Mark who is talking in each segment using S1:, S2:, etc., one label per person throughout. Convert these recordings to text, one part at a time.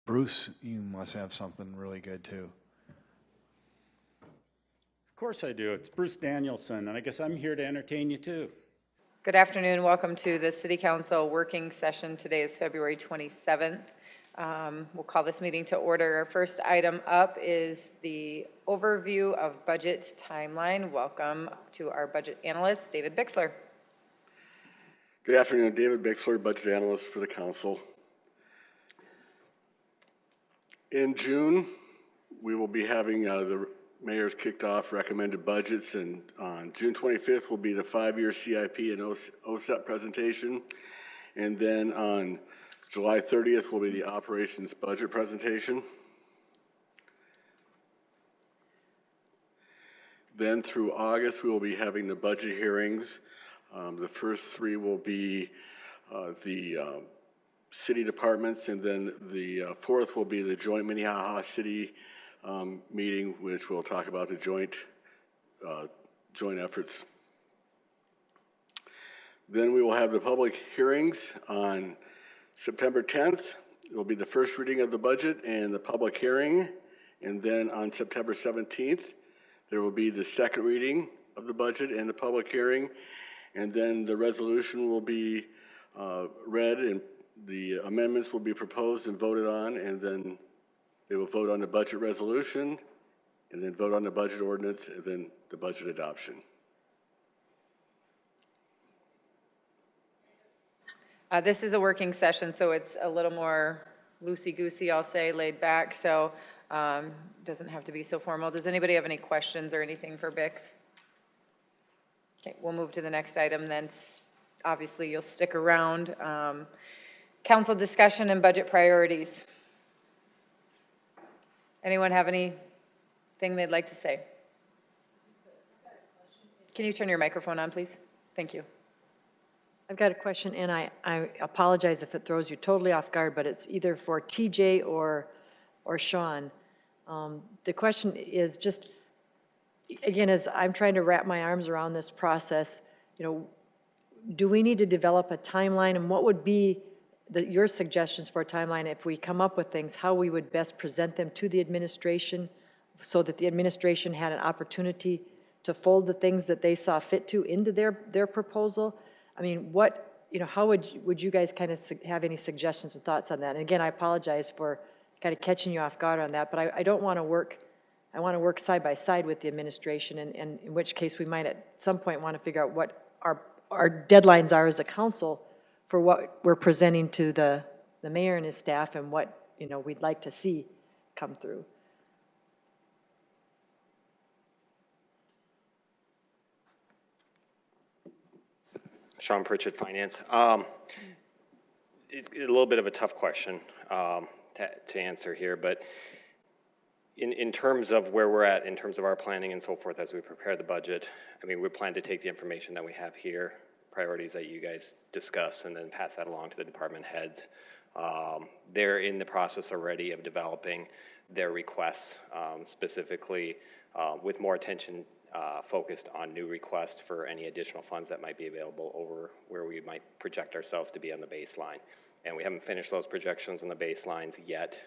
S1: Bruce, you must have something really good too.
S2: Of course I do. It's Bruce Danielson, and I guess I'm here to entertain you too.
S3: Good afternoon. Welcome to the City Council working session. Today is February 27th. We'll call this meeting to order. Our first item up is the overview of budget timeline. Welcome to our budget analyst, David Bixler.
S4: Good afternoon, David Bixler, budget analyst for the council. In June, we will be having the mayor's kicked off recommended budgets, and on June 25th will be the 5-year CIP and OSEP presentation, and then on July 30th will be the operations budget presentation. Then through August, we will be having the budget hearings. The first 3 will be the city departments, and then the 4th will be the joint Minnehaha city meeting, which will talk about the joint efforts. Then we will have the public hearings on September 10th. It will be the first reading of the budget and the public hearing, and then on September 17th, there will be the second reading of the budget and the public hearing, and then the resolution will be read, and the amendments will be proposed and voted on, and then they will vote on the budget resolution, and then vote on the budget ordinance, and then the budget adoption.
S3: This is a working session, so it's a little more loosey-goosey, I'll say, laid back, so doesn't have to be so formal. Does anybody have any questions or anything for Bix? Okay, we'll move to the next item then. Obviously, you'll stick around. Council discussion and budget priorities. Anyone have anything they'd like to say? Can you turn your microphone on, please? Thank you.
S5: I've got a question, and I apologize if it throws you totally off guard, but it's either for TJ or Sean. The question is just, again, as I'm trying to wrap my arms around this process, do we need to develop a timeline, and what would be your suggestions for a timeline if we come up with things, how we would best present them to the administration so that the administration had an opportunity to fold the things that they saw fit to into their proposal? I mean, how would you guys kind of have any suggestions and thoughts on that? And again, I apologize for kind of catching you off guard on that, but I don't want to work, I want to work side by side with the administration, and in which case we might at some point want to figure out what our deadlines are as a council for what we're presenting to the mayor and his staff, and what we'd like to see come through.
S6: Sean Pritchett, Finance. A little bit of a tough question to answer here, but in terms of where we're at, in terms of our planning and so forth as we prepare the budget, I mean, we plan to take the information that we have here, priorities that you guys discuss, and then pass that along to the department heads. They're in the process already of developing their requests, specifically with more attention focused on new requests for any additional funds that might be available over where we might project ourselves to be on the baseline. And we haven't finished those projections on the baselines yet,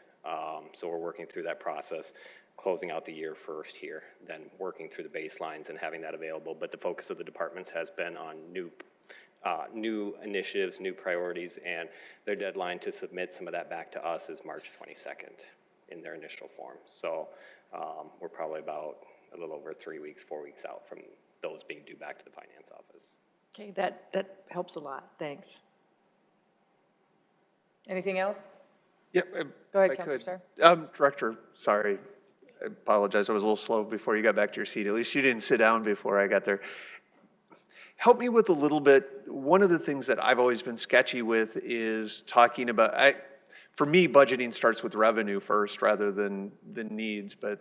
S6: so we're working through that process, closing out the year first here, then working through the baselines and having that available. But the focus of the departments has been on new initiatives, new priorities, and their deadline to submit some of that back to us is March 22nd in their initial form. So we're probably about a little over 4 weeks out from those being due back to the finance office.
S5: Okay, that helps a lot. Thanks.
S3: Anything else?
S7: Yeah,
S3: Go ahead, Councilor
S7: Director, sorry, I apologize. I was a little slow before you got back to your seat. At least you didn't sit down before I got there. Help me with a little bit. One of the things that I've always been sketchy with is talking about, for me, budgeting starts with revenue first rather than the needs, but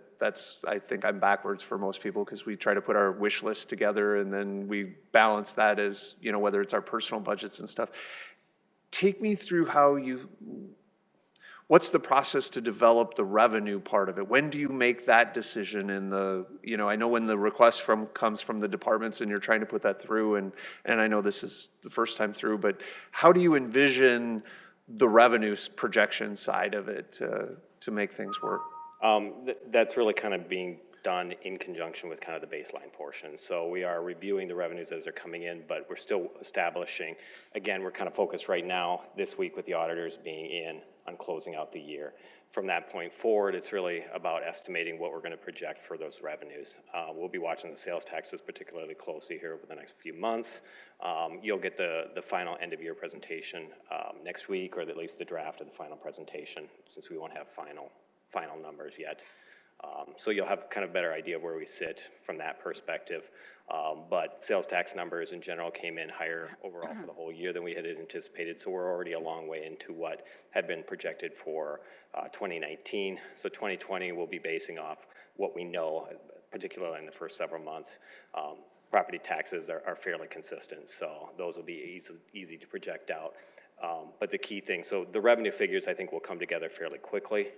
S7: I think I'm backwards for most people, because we try to put our wish list together and then we balance that as, whether it's our personal budgets and stuff. Take me through what's the process to develop the revenue part of it? When do you make that decision I know when the request comes from the departments and you're trying to put that through, and I know this is the first time through, but how do you envision the revenue projection side of it to make things work?
S6: That's really kind of being done in conjunction with kind of the baseline portion. So we are reviewing the revenues as they're coming in, but we're still establishing, again, we're kind of focused right now this week with the auditors being in on closing out the year. From that point forward, it's really about estimating what we're going to project for those revenues. We'll be watching the sales taxes particularly closely here over the next few months. You'll get the final end of year presentation next week, or at least the draft of the final presentation, since we won't have final numbers yet. So you'll have kind of a better idea of where we sit from that perspective. But sales tax numbers in general came in higher overall for the whole year than we had anticipated. So we're already a long way into what had been projected for 2019. So 2020 will be basing off what we know, particularly in the first several months. Property taxes are fairly consistent, so those will be easy to project out. But the key thing, so the revenue figures I think will come together fairly quickly.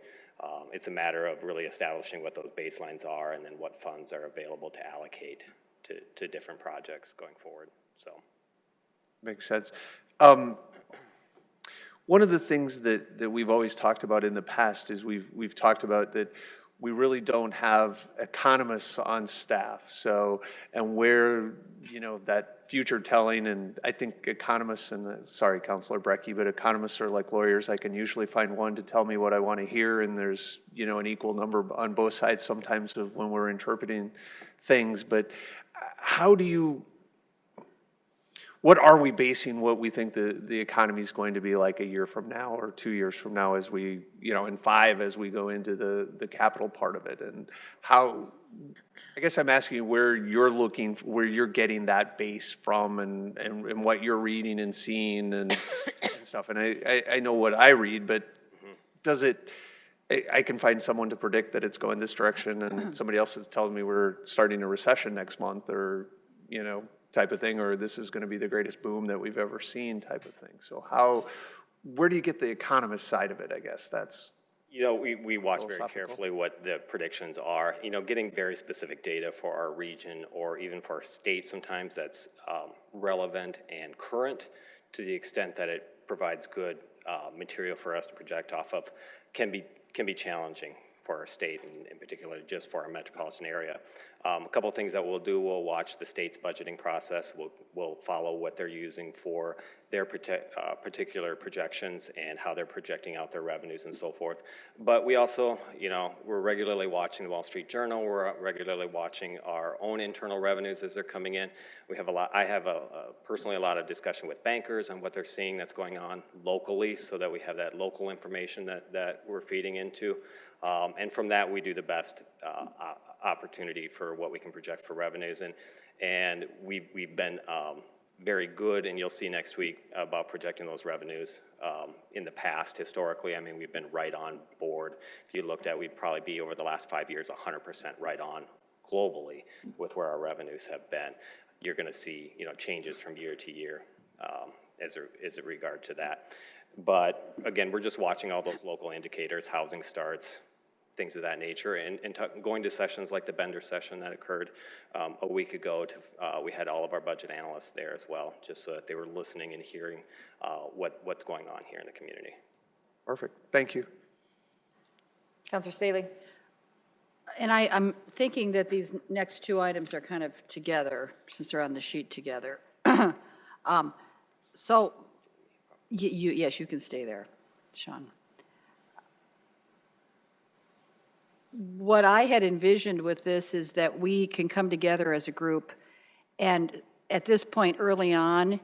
S6: It's a matter of really establishing what those baselines are and then what funds are available to allocate to different projects going forward. So,
S7: Makes sense. One of the things that we've always talked about in the past is we've talked about that we really don't have economists on staff. So, and where, that future telling, and I think economists, and sorry, Councilor Brecky, but economists are like lawyers. I can usually find one to tell me what I want to hear, and there's, an equal number on both sides sometimes of when we're interpreting things. But what are we basing what we think the economy is going to be like a year from now or 2 years from now as we, in 5 as we go into the capital part of it? And how, I guess I'm asking you where you're getting that base from and what you're reading and seeing and stuff. And I know what I read, but does it, I can find someone to predict that it's going this direction and somebody else is telling me we're starting a recession next month or, type of thing, or this is going to be the greatest boom that we've ever seen type of thing. So where do you get the economist side of it, I guess? That's,
S6: we watch very carefully what the predictions are. Getting very specific data for our region or even for our state sometimes that's relevant and current to the extent that it provides good material for us to project off of can be challenging for our state, and in particular just for our metropolitan area. A couple of things that we'll do, we'll watch the state's budgeting process. We'll follow what they're using for their particular projections and how they're projecting out their revenues and so forth. But we also, we're regularly watching the Wall Street Journal. We're regularly watching our own internal revenues as they're coming in. I have personally a lot of discussion with bankers on what they're seeing that's going on locally, so that we have that local information that we're feeding into. And from that, we do the best opportunity for what we can project for revenues. And we've been very good, and you'll see next week about projecting those revenues. In the past, historically, we've been right on board. If you looked at, we'd probably be over the last 5 years, 100% right on globally with where our revenues have been. You're going to see, changes from year to year as a regard to that. But again, we're just watching all those local indicators, housing starts, things of that nature, and going to sessions like the Bender session that occurred a week ago. We had all of our budget analysts there as well, just so that they were listening and hearing what's going on here in the community.
S7: perfect. Thank you.
S3: Counselor Staley?
S8: And I'm thinking that these next two items are kind of together, since they're on the sheet together. So, yes, you can stay there, Sean. What I had envisioned with this is that we can come together as a group and at this point early on,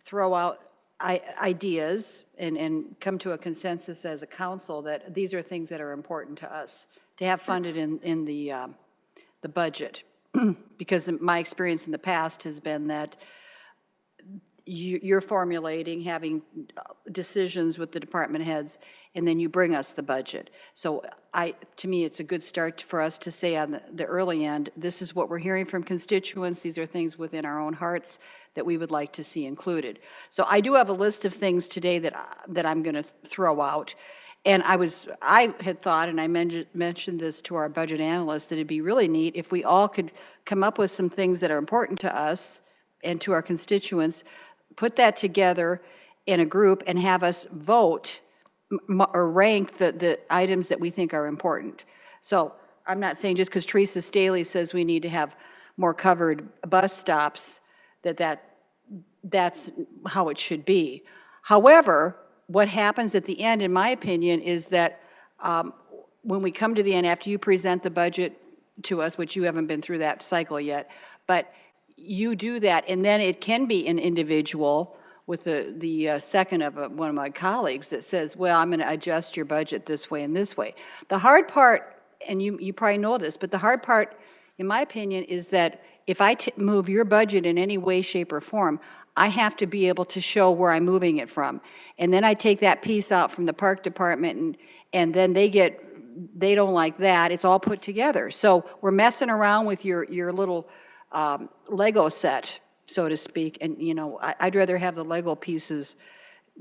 S8: throw out ideas and come to a consensus as a council that these are things that are important to us to have funded in the budget. Because my experience in the past has been that you're formulating, having decisions with the department heads, and then you bring us the budget. So to me, it's a good start for us to say on the early end, this is what we're hearing from constituents. These are things within our own hearts that we would like to see included. So I do have a list of things today that I'm going to throw out. And I had thought, and I mentioned this to our budget analyst, that it'd be really neat if we all could come up with some things that are important to us and to our constituents, put that together, in a group and have us vote or rank the items that we think are important. So I'm not saying just because Teresa Staley says we need to have more covered bus stops, that's how it should be. However, what happens at the end, in my opinion, is that when we come to the end, after you present the budget to us, which you haven't been through that cycle yet, but you do that, and then it can be an individual with the second of one of my colleagues that says, well, I'm going to adjust your budget this way and this way. The hard part, and you probably know this, but the hard part, in my opinion, is that if I move your budget in any way, shape, or form, I have to be able to show where I'm moving it from. And then I take that piece out from the park department, and then they don't like that. It's all put together. So we're messing around with your little Lego set, so to speak. And, you know, I'd rather have the Lego pieces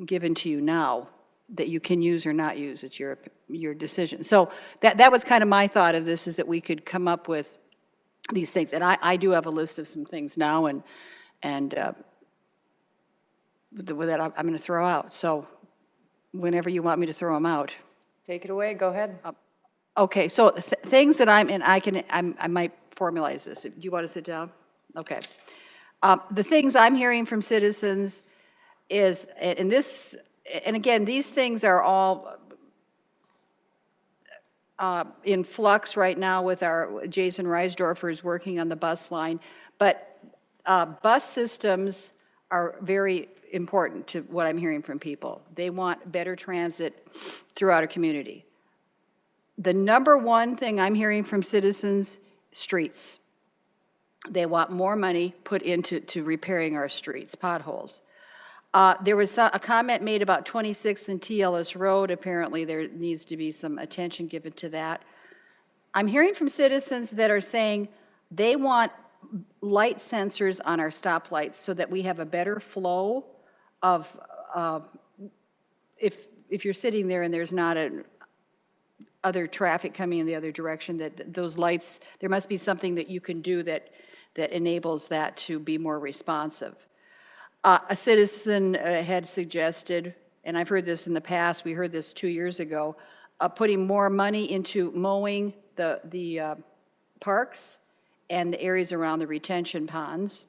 S8: given to you now that you can use or not use. It's your decision. So that was kind of my thought of this, is that we could come up with these things. And I do have a list of some things now, and with that I'm going to throw out. So whenever you want me to throw them out.
S3: Take it away, go ahead.
S8: Okay, so things that I might formalize this. Do you want to sit down? Okay. The things I'm hearing from citizens is, and again, these things are all in flux right now with our Jason Reisdorfer is working on the bus line, but bus systems are very important to what I'm hearing from people. They want better transit throughout a community. The number one thing I'm hearing from citizens, streets. They want more money put into repairing our streets, potholes. There was a comment made about 26th and T. Ellis Road. Apparently there needs to be some attention given to that. I'm hearing from citizens that are saying they want light sensors on our stoplights so that we have a better flow of, if you're sitting there and there's not other traffic coming in the other direction, that those lights, there must be something that you can do that enables that to be more responsive. A citizen had suggested, and I've heard this in the past, we heard this 2 years ago, putting more money into mowing the parks and the areas around the retention ponds.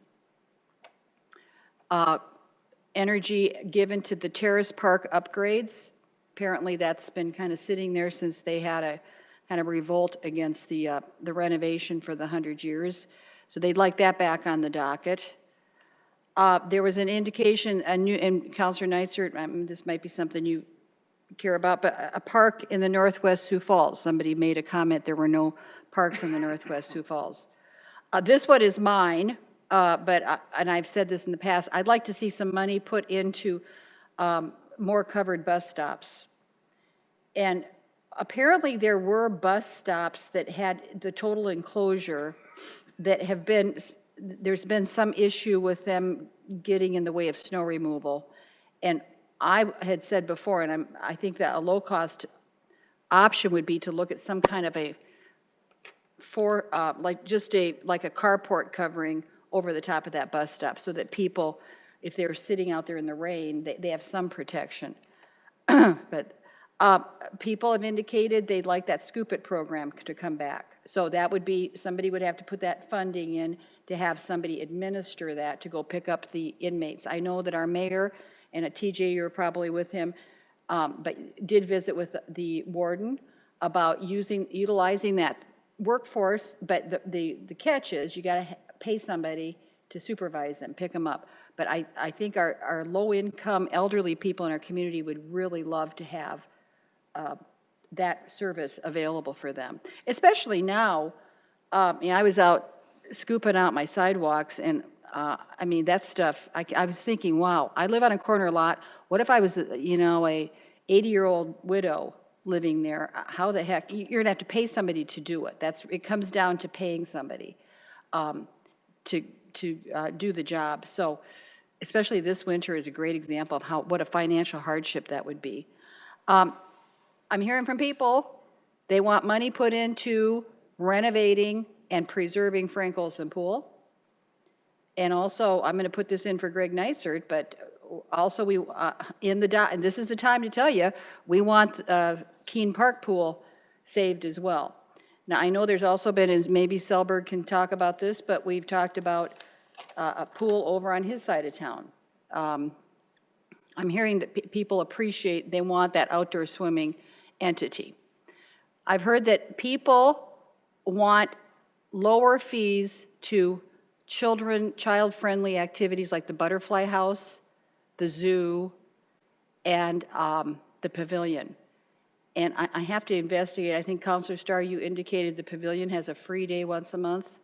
S8: Energy given to the Terrace Park upgrades. Apparently that's been kind of sitting there since they had a kind of revolt against the renovation for the 100 years. So they'd like that back on the docket. There was an indication, and Councilor Neitzer, this might be something you care about, but a park in the Northwest Sioux Falls. Somebody made a comment there were no parks in the Northwest Sioux Falls. This one is mine, and I've said this in the past, I'd like to see some money put into more covered bus stops. And apparently there were bus stops that had the total enclosure that have been, there's been some issue with them getting in the way of snow removal. And I had said before, and I think that a low-cost option would be to look at some kind of a like a carport covering over the top of that bus stop, so that people, if they're sitting out there in the rain, they have some protection. But people have indicated they'd like that Scoop It program to come back. So that would be, somebody would have to put that funding in to have somebody administer that to go pick up the inmates. I know that our mayor, and at TJ you're probably with him, but did visit with the warden about utilizing that workforce, but the catch is you got to pay somebody to supervise them, pick them up. But I think our low-income elderly people in our community would really love to have that service available for them. Especially now, I was out scooping out my sidewalks, and I mean, that stuff, I was thinking, wow, I live on a corner lot. What if I was, a 80-year-old widow living there? How the heck? You're gonna have to pay somebody to do it. It comes down to paying somebody to do the job. So, especially this winter is a great example of what a financial hardship that would be. I'm hearing from people, they want money put into renovating and preserving Frank Olson Pool. And also, I'm going to put this in for Greg Neitzer, but also we, and this is the time to tell you, we want Keene Park Pool saved as well. Now, I know there's also been, as maybe Selberg can talk about this, but we've talked about a pool over on his side of town. I'm hearing that people appreciate, they want that outdoor swimming entity. I've heard that people want lower fees to child-friendly activities like the butterfly house, the zoo, and the pavilion. And I have to investigate. I think, Counselor Starr, you indicated the pavilion has a free day once a month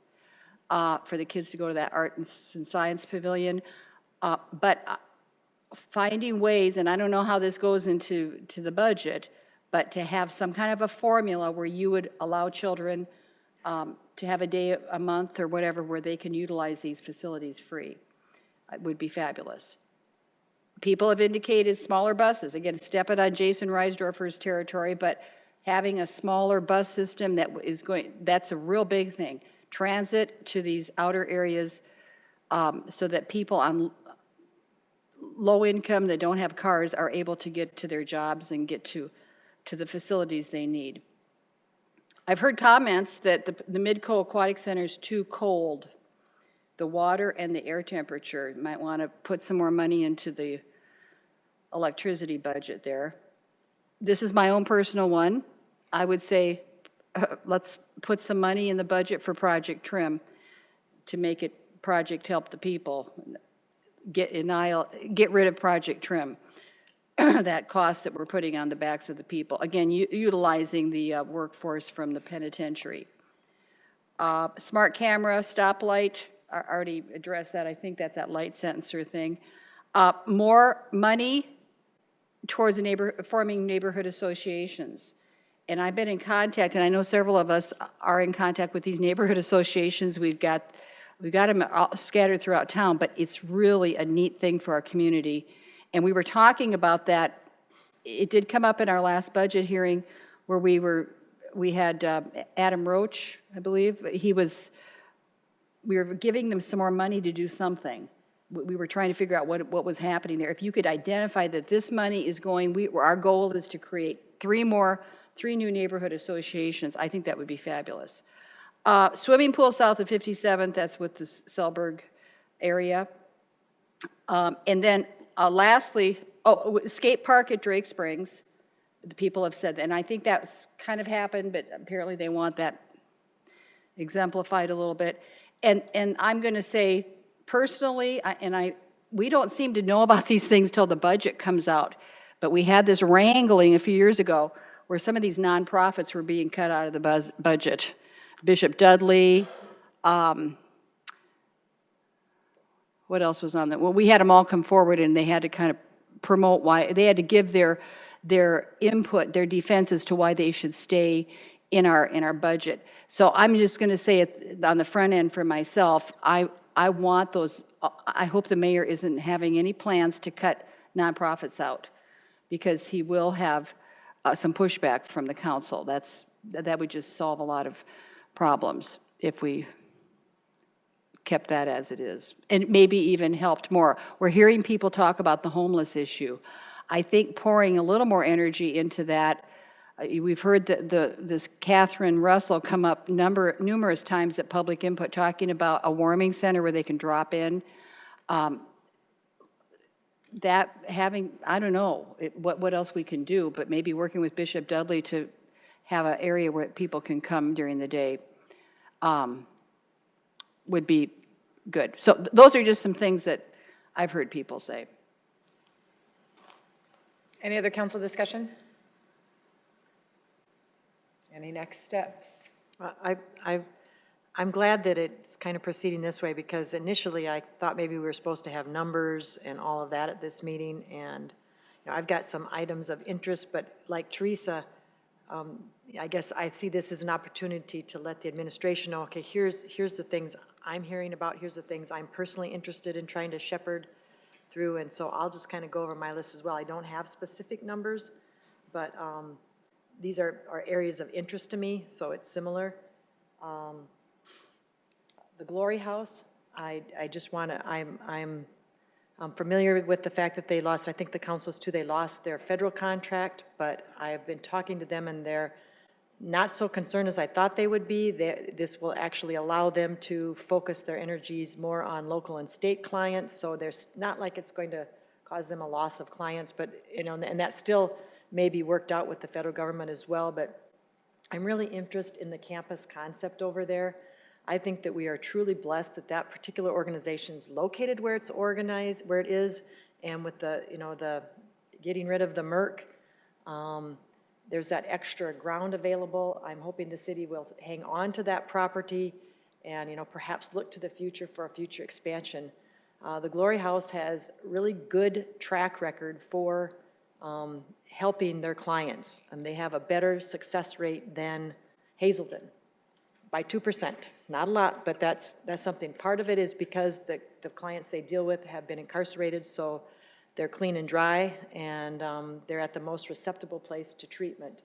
S8: for the kids to go to that art and science pavilion. But finding ways, and I don't know how this goes into the budget, but to have some kind of a formula where you would allow children to have a day a month or whatever where they can utilize these facilities free. It would be fabulous. People have indicated smaller buses. Again, stepping on Jason Reisdorfer's territory, but having a smaller bus system that is that's a real big thing. Transit to these outer areas so that people on low income that don't have cars are able to get to their jobs and get to the facilities they need. I've heard comments that the Midco Aquatic Center is too cold. The water and the air temperature. You might want to put some more money into the electricity budget there. This is my own personal one. I would say let's put some money in the budget for Project Trim to make it Project Help the People. Get rid of Project Trim, that cost that we're putting on the backs of the people. Again, utilizing the workforce from the penitentiary. Smart camera, stoplight, I already addressed that. I think that's that light sensor thing. More money towards forming neighborhood associations. And I've been in contact, and I know several of us are in contact with these neighborhood associations. We've got them all scattered throughout town, but it's really a neat thing for our community. And we were talking about that. It did come up in our last budget hearing where we had Adam Roach, I believe. We were giving them some more money to do something. We were trying to figure out what was happening there. If you could identify that this money is going, our goal is to create three new neighborhood associations, I think that would be fabulous. Swimming pool south of 57th, that's with the Selberg area. And then lastly, skate park at Drake Springs. The people have said that, and I think that's kind of happened, but apparently they want that exemplified a little bit. And I'm going to say, personally, we don't seem to know about these things till the budget comes out, but we had this wrangling a few years ago where some of these nonprofits were being cut out of the budget. Bishop Dudley, what else was on that? Well, we had them all come forward and they had to kind of promote why, they had to give their input, their defense as to why they should stay in our budget. So I'm just going to say it on the front end for myself, I want those, I hope the mayor isn't having any plans to cut nonprofits out because he will have some pushback from the council. That would just solve a lot of problems if we kept that as it is, and maybe even helped more. We're hearing people talk about the homeless issue. I think pouring a little more energy into that. We've heard this Catherine Russell come up numerous times at public input talking about a warming center where they can drop in. I don't know what else we can do, but maybe working with Bishop Dudley to have an area where people can come during the day would be good. So those are just some things that I've heard people say.
S3: Any other council discussion? Any next steps?
S5: I'm glad that it's kind of proceeding this way because initially I thought maybe we were supposed to have numbers and all of that at this meeting, and I've got some items of interest, but like Teresa, I guess I see this as an opportunity to let the administration know, okay, here's the things I'm hearing about, here's the things I'm personally interested in trying to shepherd through, and so I'll just kind of go over my list as well. I don't have specific numbers, but these are areas of interest to me, so it's similar. The Glory House, I just want to, I'm I'm familiar with the fact that they lost, I think the councils too, they lost their federal contract, but I have been talking to them and they're not so concerned as I thought they would be. This will actually allow them to focus their energies more on local and state clients, so there's not like it's going to cause them a loss of clients, but, you know, and that still may be worked out with the federal government as well, but I'm really interested in the campus concept over there. I think that we are truly blessed that that particular organization is located where it's organized, where it is, and with the, you know, the getting rid of the Merck, there's that extra ground available. I'm hoping the city will hang on to that property and, you know, perhaps look to the future for a future expansion. The Glory House has really good track record for helping their clients, and they have a better success rate than Hazelden by 2%. Not a lot, but that's something. Part of it is because the clients they deal with have been incarcerated, so they're clean and dry, and they're at the most receptible place to treatment.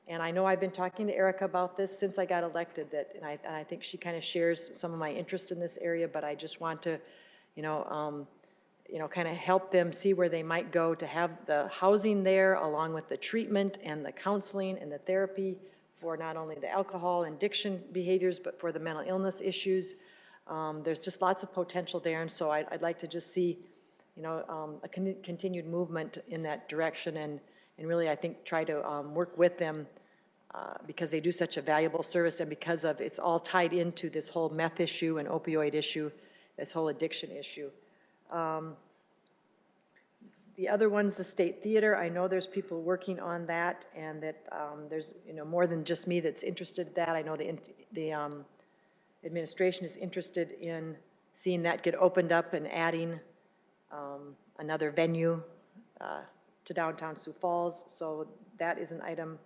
S5: And I know I've been talking to Erica about this since I got elected, and I think she kind of shares some of my interest in this area, but I just want to, kind of help them see where they might go to have the housing there, along with the treatment and the counseling and the therapy for not only the alcohol and addiction behaviors, but for the mental illness issues. There's just lots of potential there, and so I'd like to just see, a continued movement in that direction, and really, I think, try to work with them because they do such a valuable service, and because of it's all tied into this whole meth issue and opioid issue, this whole addiction issue. The other one's the State Theater. I know there's people working on that, and that there's more than just me that's interested in that. I know the administration is interested in seeing that get opened up and adding another venue to downtown Sioux Falls. So that is an item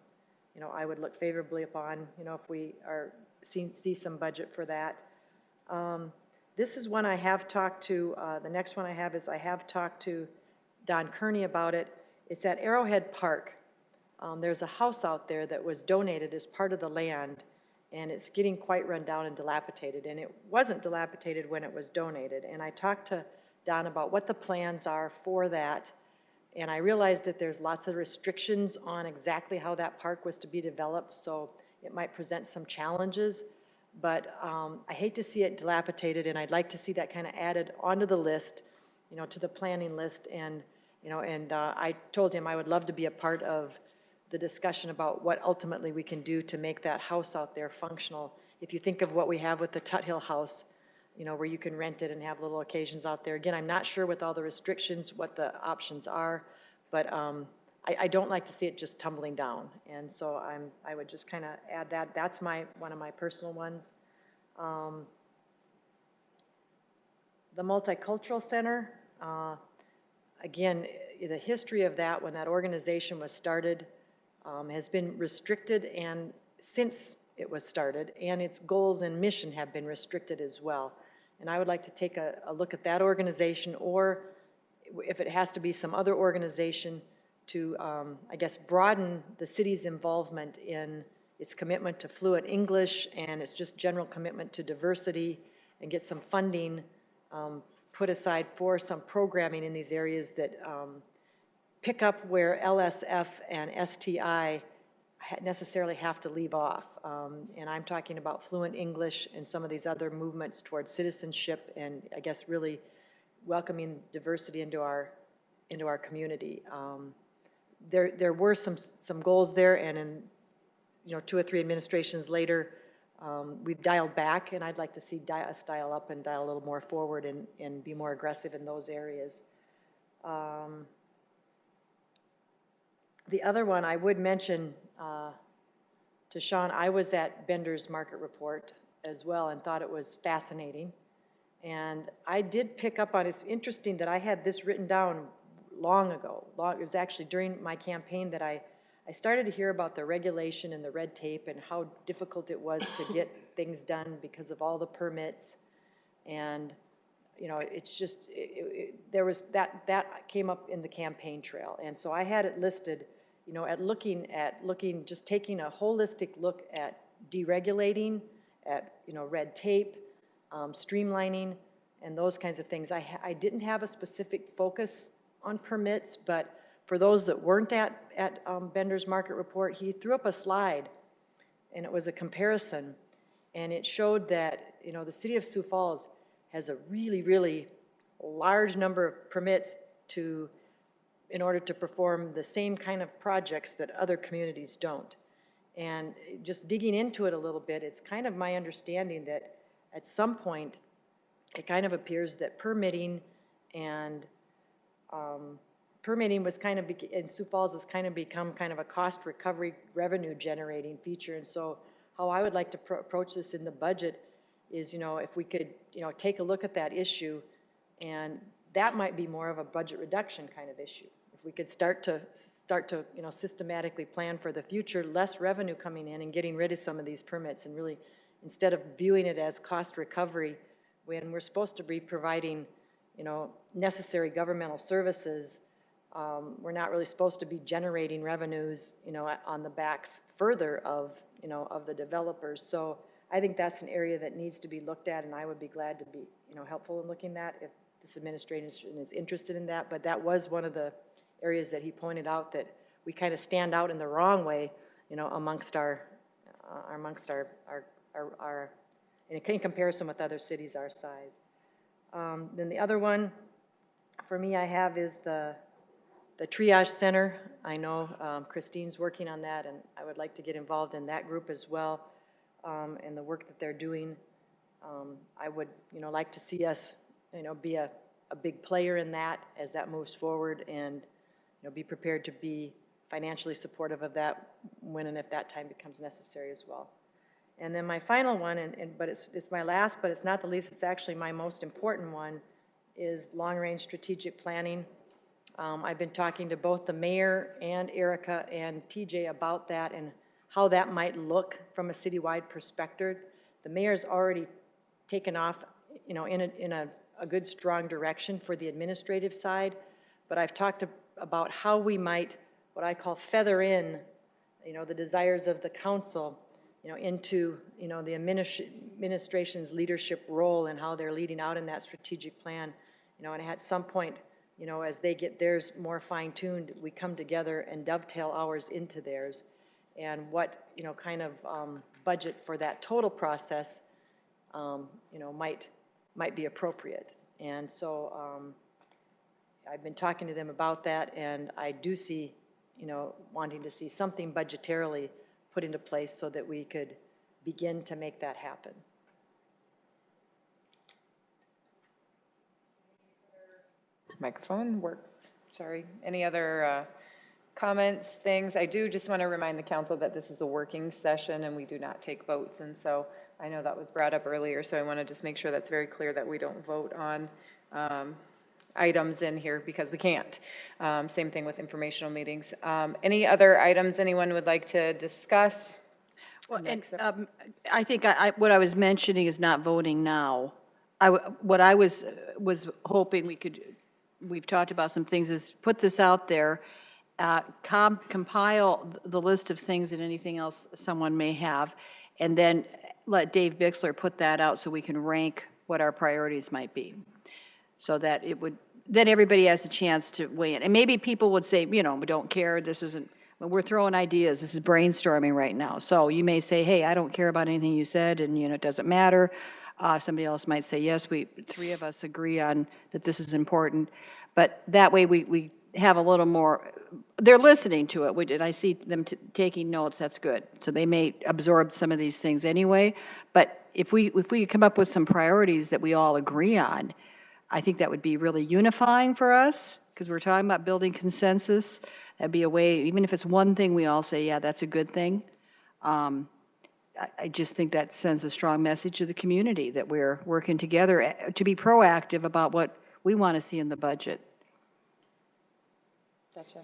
S5: I would look favorably upon if we are see some budget for that. This is one I have talked to. The next one I have talked to Don Kearney about it. It's at Arrowhead Park. There's a house out there that was donated as part of the land, and it's getting quite run down and dilapidated, and it wasn't dilapidated when it was donated. And I talked to Don about what the plans are for that, and I realized that there's lots of restrictions on exactly how that park was to be developed, so it might present some challenges, but I hate to see it dilapidated, and I'd like to see that kind of added onto the list, to the planning list, and I told him I would love to be a part of the discussion about what ultimately we can do to make that house out there functional. If you think of what we have with the Tuthill House, where you can rent it and have little occasions out there. Again, I'm not sure with all the restrictions what the options are, but I don't like to see it just tumbling down. And so I would just kind of add that. That's one of my personal ones. The Multicultural Center, again, the history of that, when that organization was started, has been restricted, and since it was started, and its goals and mission have been restricted as well. And I would like to take a look at that organization, or if it has to be some other organization, to, I guess, broaden the city's involvement in its commitment to fluent English and its just general commitment to diversity, and get some funding put aside for some programming in these areas that pick up where LSF and STI necessarily have to leave off. And I'm talking about fluent English and some of these other movements towards citizenship, and I guess really welcoming diversity into our community. There were some goals there, and in 2 or 3 administrations later, we've dialed back, and I'd like to see us dial up and dial a little more forward and be more aggressive in those areas. The other one I would mention to Sean, I was at Bender's Market Report as well and thought it was fascinating. And I did pick up on, it's interesting that I had this written down long ago. It was actually during my campaign that I started to hear about the regulation and the red tape and how difficult it was to get things done because of all the permits. And, it's just, there was that came up in the campaign trail. And so I had it listed, just taking a holistic look at deregulating, at, red tape, streamlining, and those kinds of things. I didn't have a specific focus on permits, but for those that weren't at Bender's market report, he threw up a slide, and it was a comparison, and it showed that, you know, the city of Sioux Falls has a really, really large number of permits in order to perform the same kind of projects that other communities don't. And just digging into it a little bit, it's kind of my understanding that at some point, it kind of appears that permitting was kind of, in Sioux Falls has kind of become kind of a cost recovery revenue generating feature. And so how I would like to approach this in the budget is, you know, if we could, you know, take a look at that issue, and that might be more of a budget reduction kind of issue. If we could start to, you know, systematically plan for the future, less revenue coming in and getting rid of some of these permits, and really, instead of viewing it as cost recovery, when we're supposed to be providing, you know, necessary governmental services, we're not really supposed to be generating revenues, you know, on the backs further of, you know, of the developers. So I think that's an area that needs to be looked at, and I would be glad to be, you know, helpful in looking at if this administration is interested in that. But that was one of the areas that he pointed out, that we kind of stand out in the wrong way, you know, amongst our in comparison with other cities our size. Then the other one for me I have is the triage center. I know Christine's working on that, and I would like to get involved in that group as well, and the work that they're doing. I would, you know, like to see us, you know, be a big player in that as that moves forward, and, you know, be prepared to be financially supportive of that when and if that time becomes necessary as well. And then my final one, but it's my last, but it's not the least, it's actually my most important one, is long-range strategic planning. I've been talking to both the mayor and Erica and TJ about that and how that might look from a citywide perspective. The mayor's already taken off, you know, in a good, strong direction for the administrative side, but I've talked about how we might, what I call feather in, you know, the desires of the council, you know, into, you know, the administration's leadership role and how they're leading out in that strategic plan, you know, and at some point, you know, as they get theirs more fine-tuned, we come together and dovetail ours into theirs, and what, you know, kind of budget for that total process, you know, might be appropriate. And so I've been talking to them about that, and I do see, you know, wanting to see something budgetarily put into place so that we could begin to make that happen.
S3: Microphone works. Sorry. Any other comments, things? I do just want to remind the council that this is a working session and we do not take votes. And so I know that was brought up earlier, so I want to just make sure that's very clear that we don't vote on items in here because we can't. Same thing with informational meetings. Any other items anyone would like to discuss?
S8: Well, and I think what I was mentioning is not voting now. What I was hoping we've talked about some things, is put this out there, compile the list of things and anything else someone may have, and then let Dave Bixler put that out so we can rank what our priorities might be. So that it would, then everybody has a chance to weigh in. And maybe people would say, you know, we don't care, this isn't, when we're throwing ideas, this is brainstorming right now. So you may say, hey, I don't care about anything you said, and, you know, it doesn't matter. Somebody else might say, yes, three of us agree on that this is important. But that way we have a little more, they're listening to it, and I see them taking notes, that's good. So they may absorb some of these things anyway. But if we come up with some priorities that we all agree on, I think that would be really unifying for us, because we're talking about building consensus. That'd be a way, even if it's one thing we all say, yeah, that's a good thing. I just think that sends a strong message to the community that we're working together to be proactive about what we want to see in the budget.
S3: Gotcha.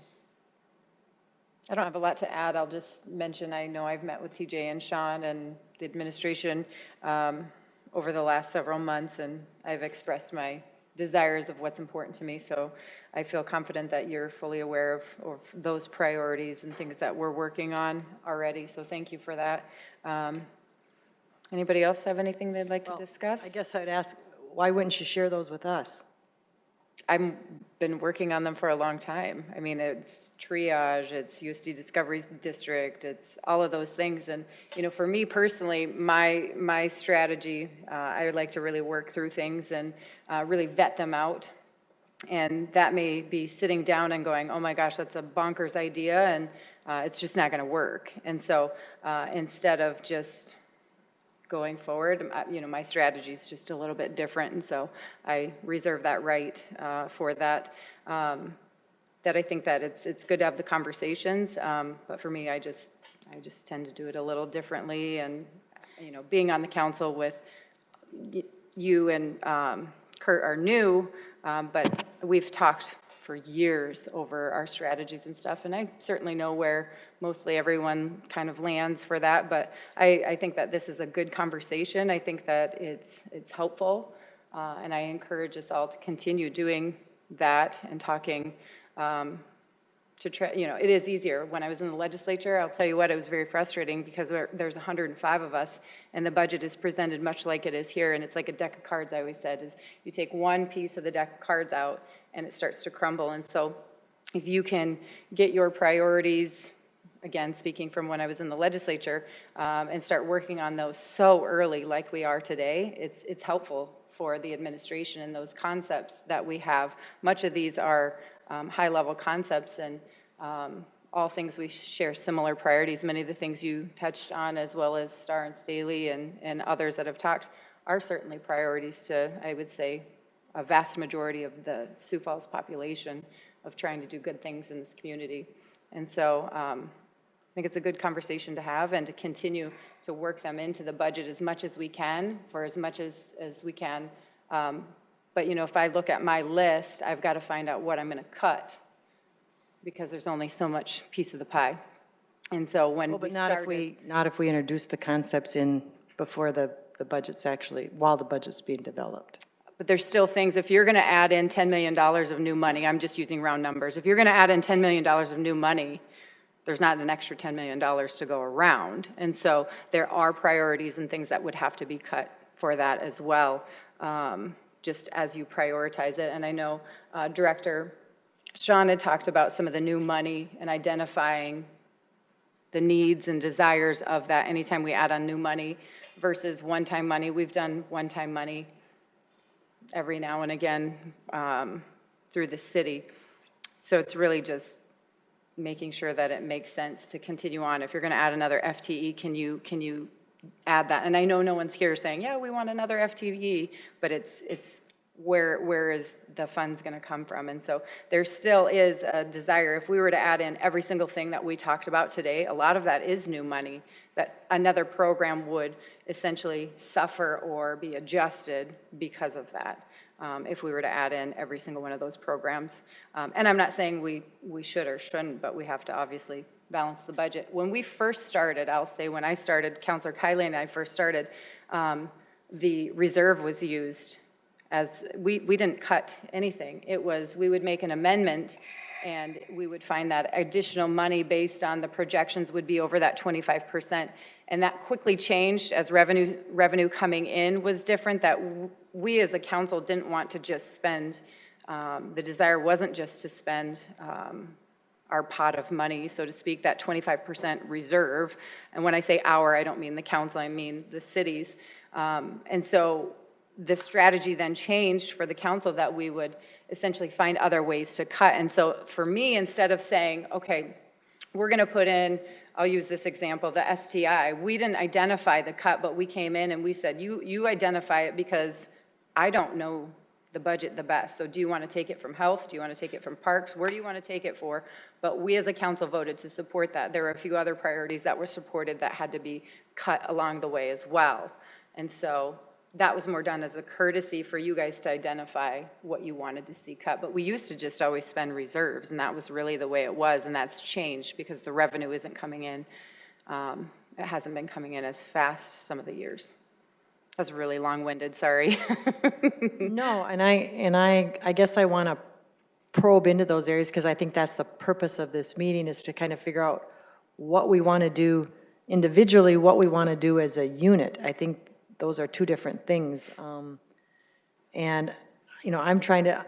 S3: I don't have a lot to add. I'll just mention, I know I've met with TJ and Sean and the administration over the last several months, and I've expressed my desires of what's important to me. So I feel confident that you're fully aware of those priorities and things that we're working on already. So thank you for that. Anybody else have anything they'd like to discuss?
S5: I guess I'd ask, why wouldn't you share those with us?
S3: I've been working on them for a long time. I mean, it's triage, it's USD Discovery District, it's all of those things. And, you know, for me personally, my strategy, I would like to really work through things and really vet them out. And that may be sitting down and going, oh my gosh, that's a bonkers idea, and it's just not going to work. And so instead of just going forward, you know, my strategy is just a little bit different, and so I reserve that right for that. That I think that it's good to have the conversations, but for me, I just tend to do it a little differently. And you know, being on the council with you and Kurt are new, but we've talked for years over our strategies and stuff, and I certainly know where mostly everyone kind of lands for that, but I think that this is a good conversation. I think that it's helpful, and I encourage us all to continue doing that and talking to try, you know, it is easier. When I was in the legislature, I'll tell you what, it was very frustrating because there's 105 of us, and the budget is presented much like it is here, and it's like a deck of cards. I always said, is you take one piece of the deck of cards out, and it starts to crumble. And so if you can get your priorities, again, speaking from when I was in the legislature, and start working on those so early like we are today, it's helpful for the administration and those concepts that we have. Much of these are high-level concepts, and all things we share similar priorities. Many of the things you touched on, as well as Starr and Staley and others that have talked, are certainly priorities to, I would say, a vast majority of the Sioux Falls population of trying to do good things in this community. And so I think it's a good conversation to have and to continue to work them into the budget as much as we can, for as much as we can. But, you know, if I look at my list, I've got to find out what I'm going to cut because there's only so much piece of the pie. And so when
S5: Well, but
S3: we
S5: not
S3: started,
S5: if we introduce the concepts in before the budget's actually, while the budget's being developed.
S3: but there's still things, if you're going to add in $10 million of new money, I'm just using round numbers. If you're going to add in $10 million of new money, there's not an extra $10 million to go around. And so there are priorities and things that would have to be cut for that as well, just as you prioritize it. And I know Director Sean had talked about some of the new money and identifying the needs and desires of that anytime we add on new money versus one-time money. We've done one-time money every now and again through the city. So it's really just making sure that it makes sense to continue on. If you're going to add another FTE, can you add that? And I know no one's here saying, yeah, we want another FTE, but it's where is the funds going to come from? And so there still is a desire. If we were to add in every single thing that we talked about today, a lot of that is new money that another program would essentially suffer or be adjusted because of that. If we were to add in every single one of those programs. And I'm not saying we should or shouldn't, but we have to obviously balance the budget. When we first started, I'll say when I started, Councilor Kiley and I first started, the reserve was used as, we didn't cut anything. It was, we would make an amendment and we would find that additional money based on the projections would be over that 25%. And that quickly changed as revenue coming in was different, that we as a council didn't want to just spend, the desire wasn't just to spend our pot of money, so to speak, that 25% reserve. And when I say our, I don't mean the council, I mean the cities. And so the strategy then changed for the council that we would essentially find other ways to cut. And so for me, instead of saying, okay, we're going to put in, I'll use this example, the STI. We didn't identify the cut, but we came in and we said, you identify it because I don't know the budget the best. So do you want to take it from health? Do you want to take it from parks? Where do you want to take it for? But we as a council voted to support that. There were a few other priorities that were supported that had to be cut along the way as well. And so that was more done as a courtesy for you guys to identify what you wanted to see cut. But we used to just always spend reserves, and that was really the way it was, and that's changed because the revenue isn't coming in. It hasn't been coming in as fast some of the years. That's really long-winded, sorry.
S5: No, and I guess I want to probe into those areas because I think that's the purpose of this meeting, is to kind of figure out what we want to do individually, what we want to do as a unit. I think those are two different things. And, I'm trying to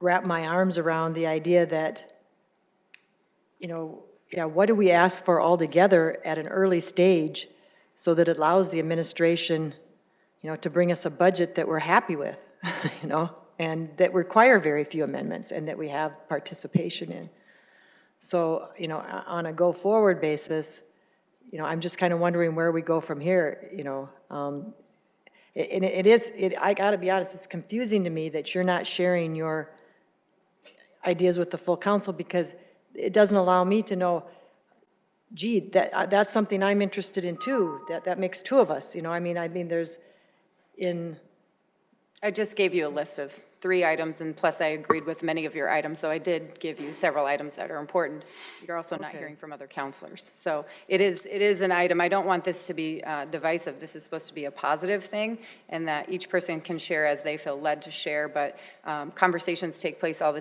S5: wrap my arms around the idea that, what do we ask for altogether at an early stage so that it allows the administration, to bring us a budget that we're happy with, and that require very few amendments and that we have participation in. So, on a go-forward basis, I'm just kind of wondering where we go from here, I got to be honest, it's confusing to me that you're not sharing your ideas with the full council, because it doesn't allow me to know, gee, that's something I'm interested in too. That makes two of us, I mean, there's
S3: I just gave you a list of 3 items, and plus I agreed with many of your items, so I did give you several items that are important. You're also not hearing from other counselors. So it is an item. I don't want this to be divisive. This is supposed to be a positive thing, and that each person can share as they feel led to share, but conversations take place all the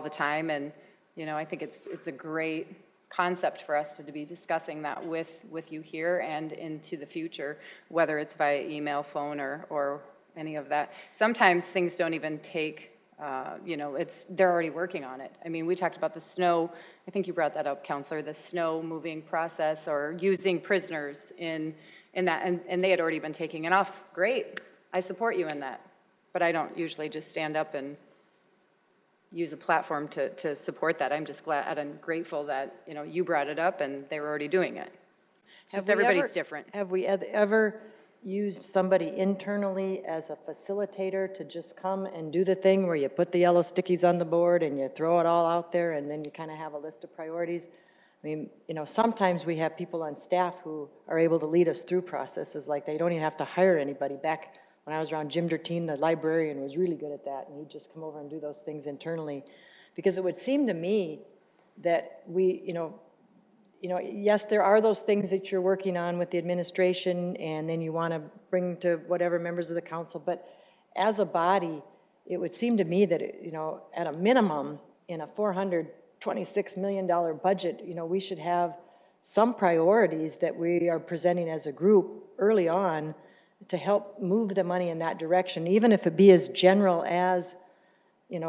S3: time, and, I think it's a great concept for us to be discussing that with you here and into the future, whether it's via email, phone, or any of that. Sometimes things don't even take, they're already working on it. I mean, we talked about the snow, I think you brought that up, Counselor, the snow moving process, or using prisoners in that, and they had already been taking it off. Great, I support you in that. But I don't usually just stand up and use a platform to support that. I'm just glad, I'm grateful that, you brought it up and they were already doing it. It's just everybody's different.
S5: Have we ever used somebody internally as a facilitator to just come and do the thing where you put the yellow stickies on the board and you throw it all out there and then you kind of have a list of priorities? I mean, sometimes we have people on staff who are able to lead us through processes, like they don't even have to hire anybody. Back when I was around Jim Derteen, the librarian was really good at that, and he'd just come over and do those things internally. Because it would seem to me that we, yes, there are those things that you're working on with the administration, and then you want to bring to whatever members of the council, but as a body, it would seem to me that, at a minimum, in a $426 million budget, we should have some priorities that we are presenting as a group early on to help move the money in that direction, even if it be as general as,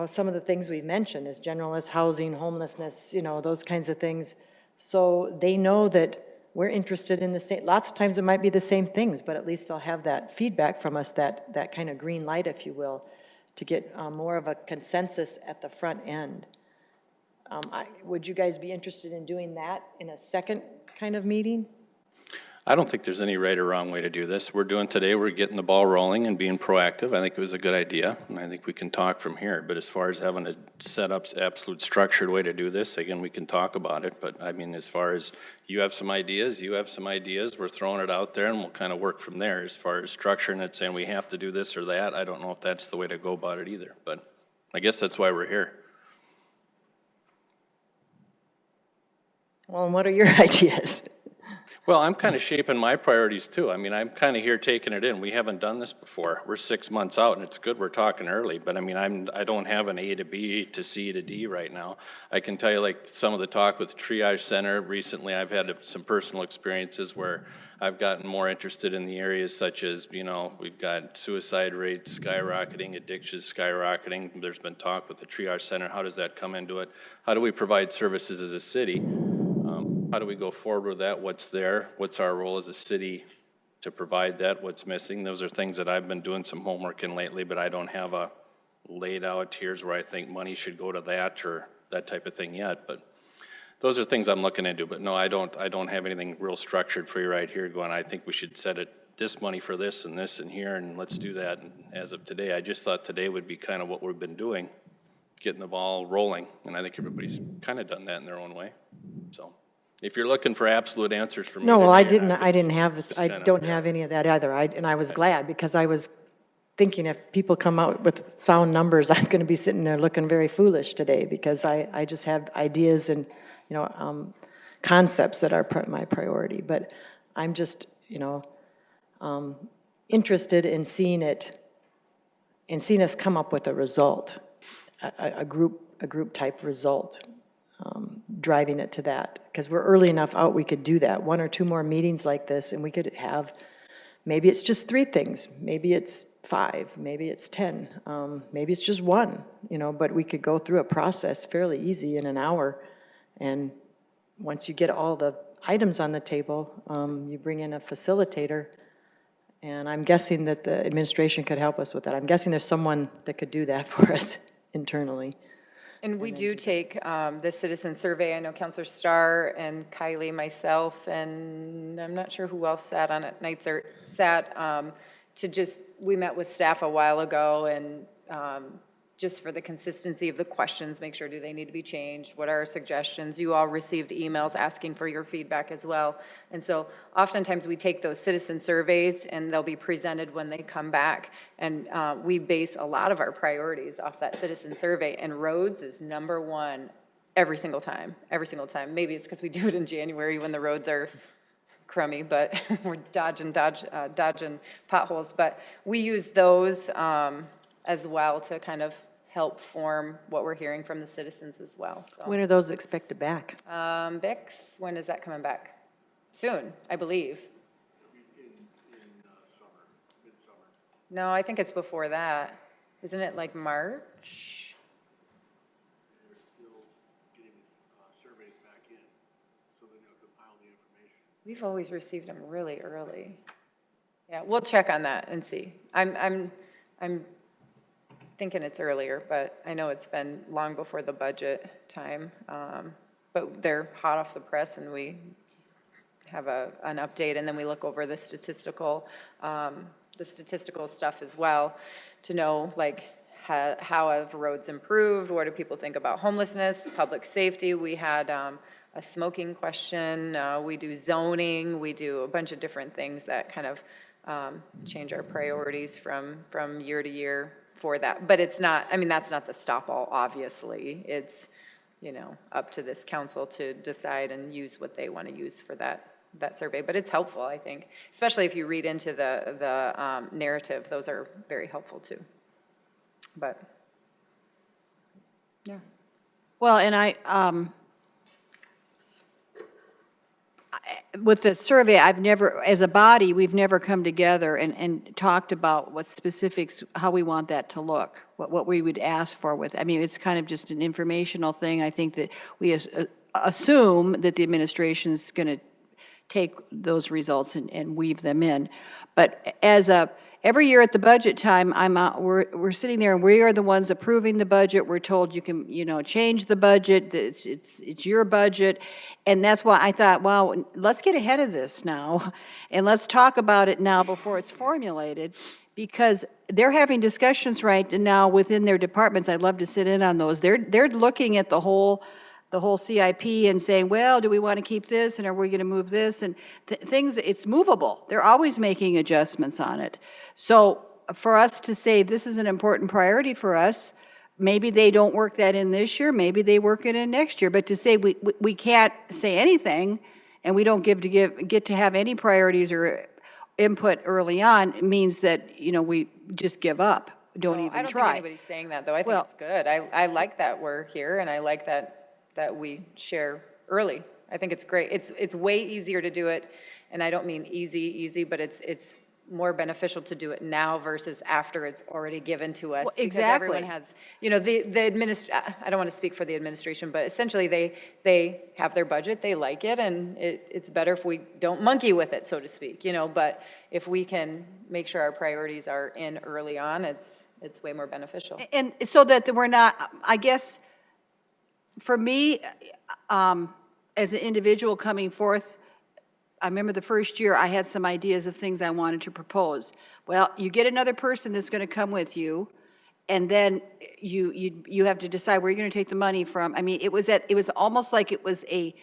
S5: some of the things we mentioned, as general as housing, homelessness, those kinds of things. So they know that we're interested in the same, lots of times it might be the same things, but at least they'll have that feedback from us, that kind of green light, if you will, to get more of a consensus at the front end. Would you guys be interested in doing that in a second kind of meeting?
S9: I don't think there's any right or wrong way to do this. We're getting the ball rolling and being proactive. I think it was a good idea, and I think we can talk from here. But as far as having a set up absolute structured way to do this, again, we can talk about it. But I mean, as far as you have some ideas, we're throwing it out there and we'll kind of work from there. As far as structuring it, saying we have to do this or that, I don't know if that's the way to go about it either. But I guess that's why we're here.
S5: Well, and what are your ideas?
S9: Well, I'm kind of shaping my priorities too. I mean, I'm kind of here taking it in. We haven't done this before. We're 6 months out, and it's good we're talking early, but I mean, I don't have an A to B to C to D right now. I can tell you, like, some of the talk with the triage center recently, I've had some personal experiences where I've gotten more interested in the areas such as, we've got suicide rates skyrocketing, addictions skyrocketing. There's been talk with the triage center. How does that come into it? How do we provide services as a city? How do we go forward with that? What's there? What's our role as a city to provide that? What's missing? Those are things that I've been doing some homework in lately, but I don't have a laid out, here's where I think money should go to that or that type of thing yet. But those are things I'm looking into. But no, I don't have anything real structured for you right here going, I think we should set it this money for this and here, and let's do that. And as of today, I just thought today would be kind of what we've been doing, getting the ball rolling. And I think everybody's kind of done that in their own way. So if you're looking for absolute answers from me.
S5: No, well, I didn't have this, I don't have any of that either. And I was glad, because I was thinking if people come out with sound numbers, I'm going to be sitting there looking very foolish today, because I just have ideas and, concepts that are my priority. But I'm just, interested in seeing us come up with a result, a group type result. Driving it to that, because we're early enough out, we could do that. 1 or 2 more meetings like this, and we could have, maybe it's just 3 things, maybe it's 5, maybe it's 10, maybe it's just 1, but we could go through a process fairly easy in an hour. And once you get all the items on the table, you bring in a facilitator. And I'm guessing that the administration could help us with that. I'm guessing there's someone that could do that for us internally.
S3: And we do take the citizen survey. I know Counselor Starr and Kylie, myself, and I'm not sure who else sat on it, we met with staff a while ago, and just for the consistency of the questions, make sure, do they need to be changed? What are our suggestions? You all received emails asking for your feedback as well. And so oftentimes we take those citizen surveys and they'll be presented when they come back. And we base a lot of our priorities off that citizen survey, and roads is number 1 every single time. Maybe it's because we do it in January when the roads are crummy, but we're dodging potholes. But we use those as well to kind of help form what we're hearing from the citizens as well. So.
S5: When are those expected back?
S3: Bix, when is that coming back? Soon, I believe.
S4: Summer, midsummer.
S3: No, I think it's before that. Isn't it like March?
S4: They're still getting surveys back in, so then they'll compile the information.
S3: We've always received them really early. Yeah, we'll check on that and see. I'm thinking it's earlier, but I know it's been long before the budget time. But they're hot off the press, and we have an update, and then we look over the statistical stuff as well to know, like, how have roads improved? What do people think about homelessness, public safety? We had a smoking question. We do zoning. We do a bunch of different things that kind of change our priorities from year to year for that. But it's not, that's not the stop all, obviously. It's, up to this council to decide and use what they want to use for that survey. But it's helpful, I think, especially if you read into the narrative. Those are very helpful too. But, yeah.
S8: Well, and with the survey, as a body, we've never come together and talked about what specifics, how we want that to look, what we would ask for with, it's kind of just an informational thing. I think that we assume that the administration's going to take those results and weave them in. But every year at the budget time, we're sitting there and we are the ones approving the budget. We're told you can, change the budget. It's your budget. And that's why I thought, wow, let's get ahead of this now and let's talk about it now before it's formulated, because they're having discussions right now within their departments. I'd love to sit in on those. They're looking at the whole CIP and saying, well, do we want to keep this, and are we going to move this? And things, it's movable. They're always making adjustments on it. So for us to say this is an important priority for us, maybe they don't work that in this year, maybe they work it in next year, but to say we can't say anything and we don't get to have any priorities or input early on means that, we just give up, don't even try.
S3: I don't think anybody's saying that, though. I think it's good. I like that we're here, and I like that we share early. I think it's great. It's way easier to do it, and I don't mean easy, but it's more beneficial to do it now versus after it's already given to us.
S8: Well, exactly.
S3: Because everyone has, I don't want to speak for the administration, but essentially they have their budget, they like it, and it's better if we don't monkey with it, so to speak, but if we can make sure our priorities are in early on, it's way more beneficial.
S8: And so that we're not, I guess, for me, as an individual coming forth, I remember the first year I had some ideas of things I wanted to propose. Well, you get another person that's going to come with you, and then you have to decide where you're going to take the money from. It was almost like it was a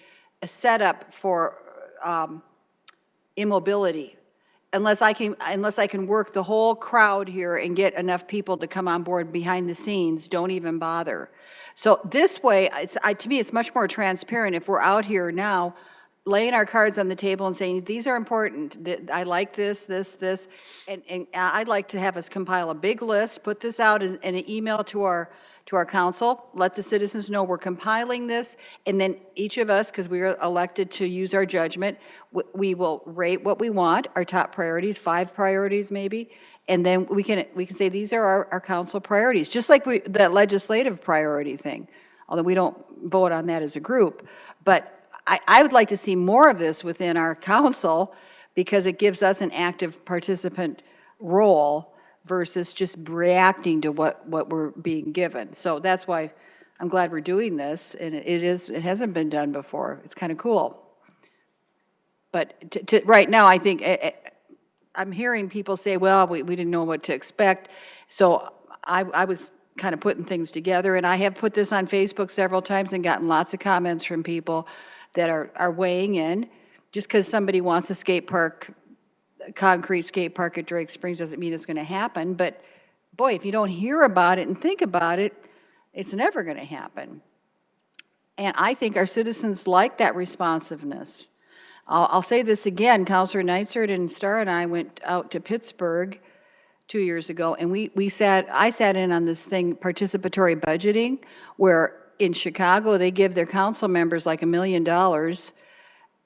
S8: setup for immobility. Unless I can work the whole crowd here and get enough people to come on board behind the scenes, don't even bother. So this way, to me, it's much more transparent if we're out here now laying our cards on the table and saying, these are important. I like this, and I'd like to have us compile a big list, put this out in an email to our to our council, let the citizens know we're compiling this, and then each of us, because we are elected to use our judgment, we will rate what we want, our top priorities, 5 priorities maybe, and then we can say these are our council priorities, just like that legislative priority thing, although we don't vote on that as a group. But I would like to see more of this within our council, because it gives us an active participant role versus just reacting to what we're being given. So that's why I'm glad we're doing this, and it hasn't been done before. It's kind of cool. But right now, I think I'm hearing people say, well, we didn't know what to expect. So I was kind of putting things together, and I have put this on Facebook several times and gotten lots of comments from people that are weighing in. Just because somebody wants a skate park, a concrete skate park at Drake Springs doesn't mean it's going to happen. But boy, if you don't hear about it and think about it, it's never going to happen. And I think our citizens like that responsiveness. I'll say this again, Councilor Neitzert and Starr and I went out to Pittsburgh 2 years ago, and I sat in on this thing, participatory budgeting, where in Chicago, they give their council members like $1 million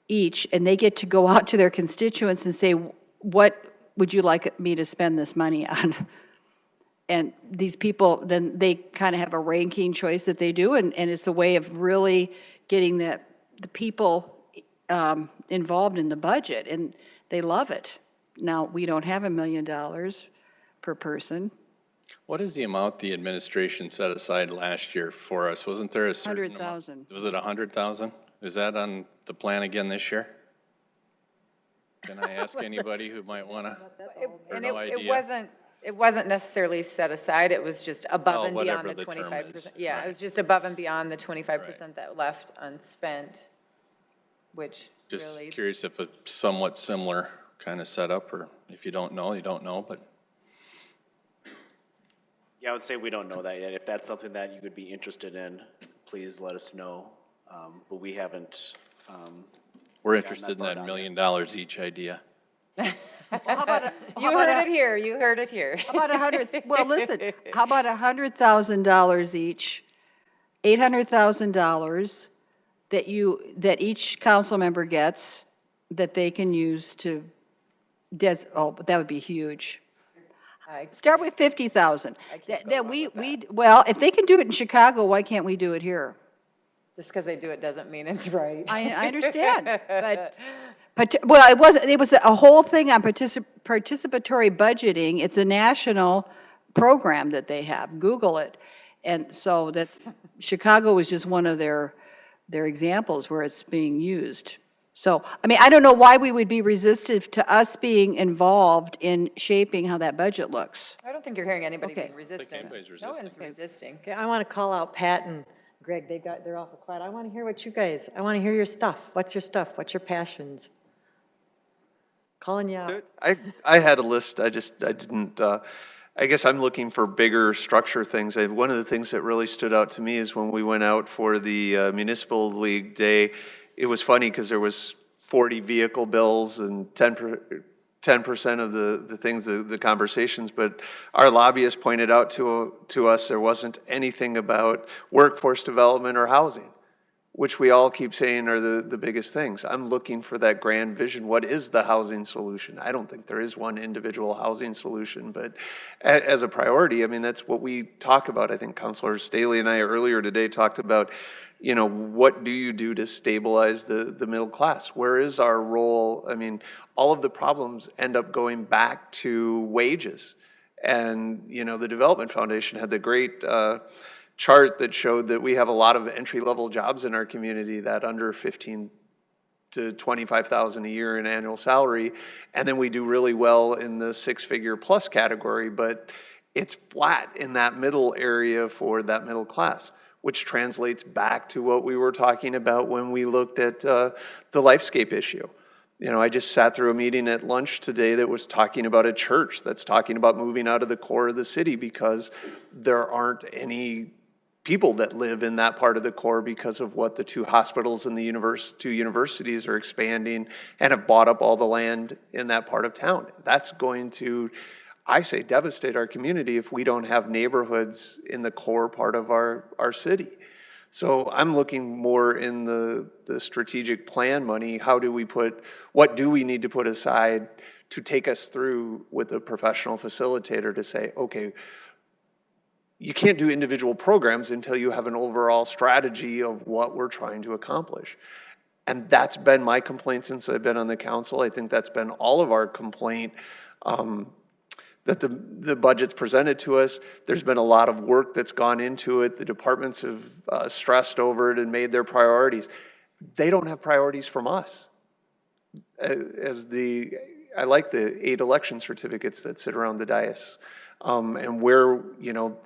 S8: each, and they get to go out to their constituents and say, what would you like me to spend this money on? And these people, then they kind of have a ranking choice that they do, and it's a way of really getting the people involved in the budget, and they love it. Now, we don't have $1 million per person.
S9: What is the amount the administration set aside last year for us? Wasn't there a certain
S8: 100,000.
S9: Was it 100,000? Is that on the plan again this year? Can I ask anybody who might want to?
S3: And
S9: no idea.
S3: it wasn't necessarily set aside, it was just above and beyond
S9: whatever
S3: the
S9: the term
S3: 25%.
S9: is.
S3: Yeah,
S9: Right.
S3: it was just above and beyond the 25% that left unspent, which
S9: Just
S3: really,
S9: curious if it's somewhat similar kind of setup, or if you don't know, you don't know, but.
S10: Yeah, I would say we don't know that yet. If that's something that you would be interested in, please let us know. But we haven't.
S9: We're
S10: gotten
S9: interested in
S10: far
S9: that
S10: down
S9: $1 million each idea.
S8: Well, how about
S3: you heard it here, you heard it here.
S8: How about 100? Well, listen. How about $100,000 each, $800,000 that each council member gets that they can use to but that would be huge. Start with 50,000. Well, if they can do it in Chicago, why can't we do it here?
S3: Just because they do it doesn't mean it's right.
S8: I understand, but well, it was a whole thing on participatory budgeting. It's a national program that they have. Google it, and so Chicago was just one of their examples where it's being used. So, I mean, I don't know why we would be resistive to us being involved in shaping how that budget looks.
S3: I don't think you're hearing anybody
S8: Okay.
S3: being resistant.
S9: anybody's
S3: No
S9: resisting.
S3: one's resisting.
S5: Okay, I want to call out Pat and Greg. They're awful quiet. I want to hear I want to hear your stuff. What's your stuff? What's your passions? Calling you out.
S7: I had a list, I didn't, I guess I'm looking for bigger structure things. One of the things that really stood out to me is when we went out for the Municipal League Day, it was funny because there was 40 vehicle bills and 10% of the things, the conversations, but our lobbyist pointed out to us there wasn't anything about workforce development or housing, which we all keep saying are the biggest things. I'm looking for that grand vision. What is the housing solution? I don't think there is one individual housing solution, but as a priority, I mean, that's what we talk about. I think Councilor Staley and I earlier today talked about, what do you do to stabilize the middle class? Where is our role? I mean, all of the problems end up going back to wages. And, the Development Foundation had the great chart that showed that we have a lot of entry-level jobs in our community that under 15 to 25,000 a year in annual salary, and then we do really well in the six-figure plus category, but it's flat in that middle area for that middle class, which translates back to what we were talking about when we looked at the Lifescape issue. I just sat through a meeting at lunch today that was talking about a church that's talking about moving out of the core of the city because there aren't any people that live in that part of the core because of what the two hospitals and the two universities are expanding and have bought up all the land in that part of town. That's going to, I say devastate our community if we don't have neighborhoods in the core part of our city. So I'm looking more in the strategic plan money. What do we need to put aside to take us through with a professional facilitator to say, okay, you can't do individual programs until you have an overall strategy of what we're trying to accomplish. And that's been my complaint since I've been on the council. I think that's been all of our complaint, that the budget's presented to us. There's been a lot of work that's gone into it. The departments have stressed over it and made their priorities. They don't have priorities from us. I like the 8 election certificates that sit around the dais. And where,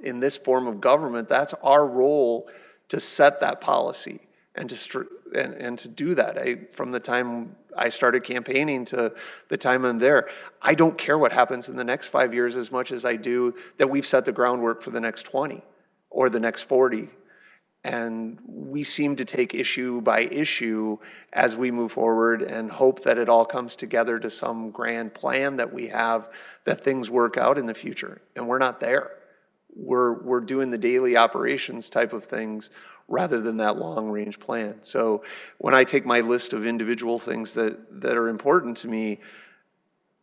S7: in this form of government, that's our role to set that policy and to do that. From the time I started campaigning to the time I'm there, I don't care what happens in the next 5 years as much as I do that we've set the groundwork for the next 20 or the next 40. And we seem to take issue by issue as we move forward and hope that it all comes together to some grand plan that we have, that things work out in the future. And we're not there. We're doing the daily operations type of things rather than that long range plan. So when I take my list of individual things that are important to me,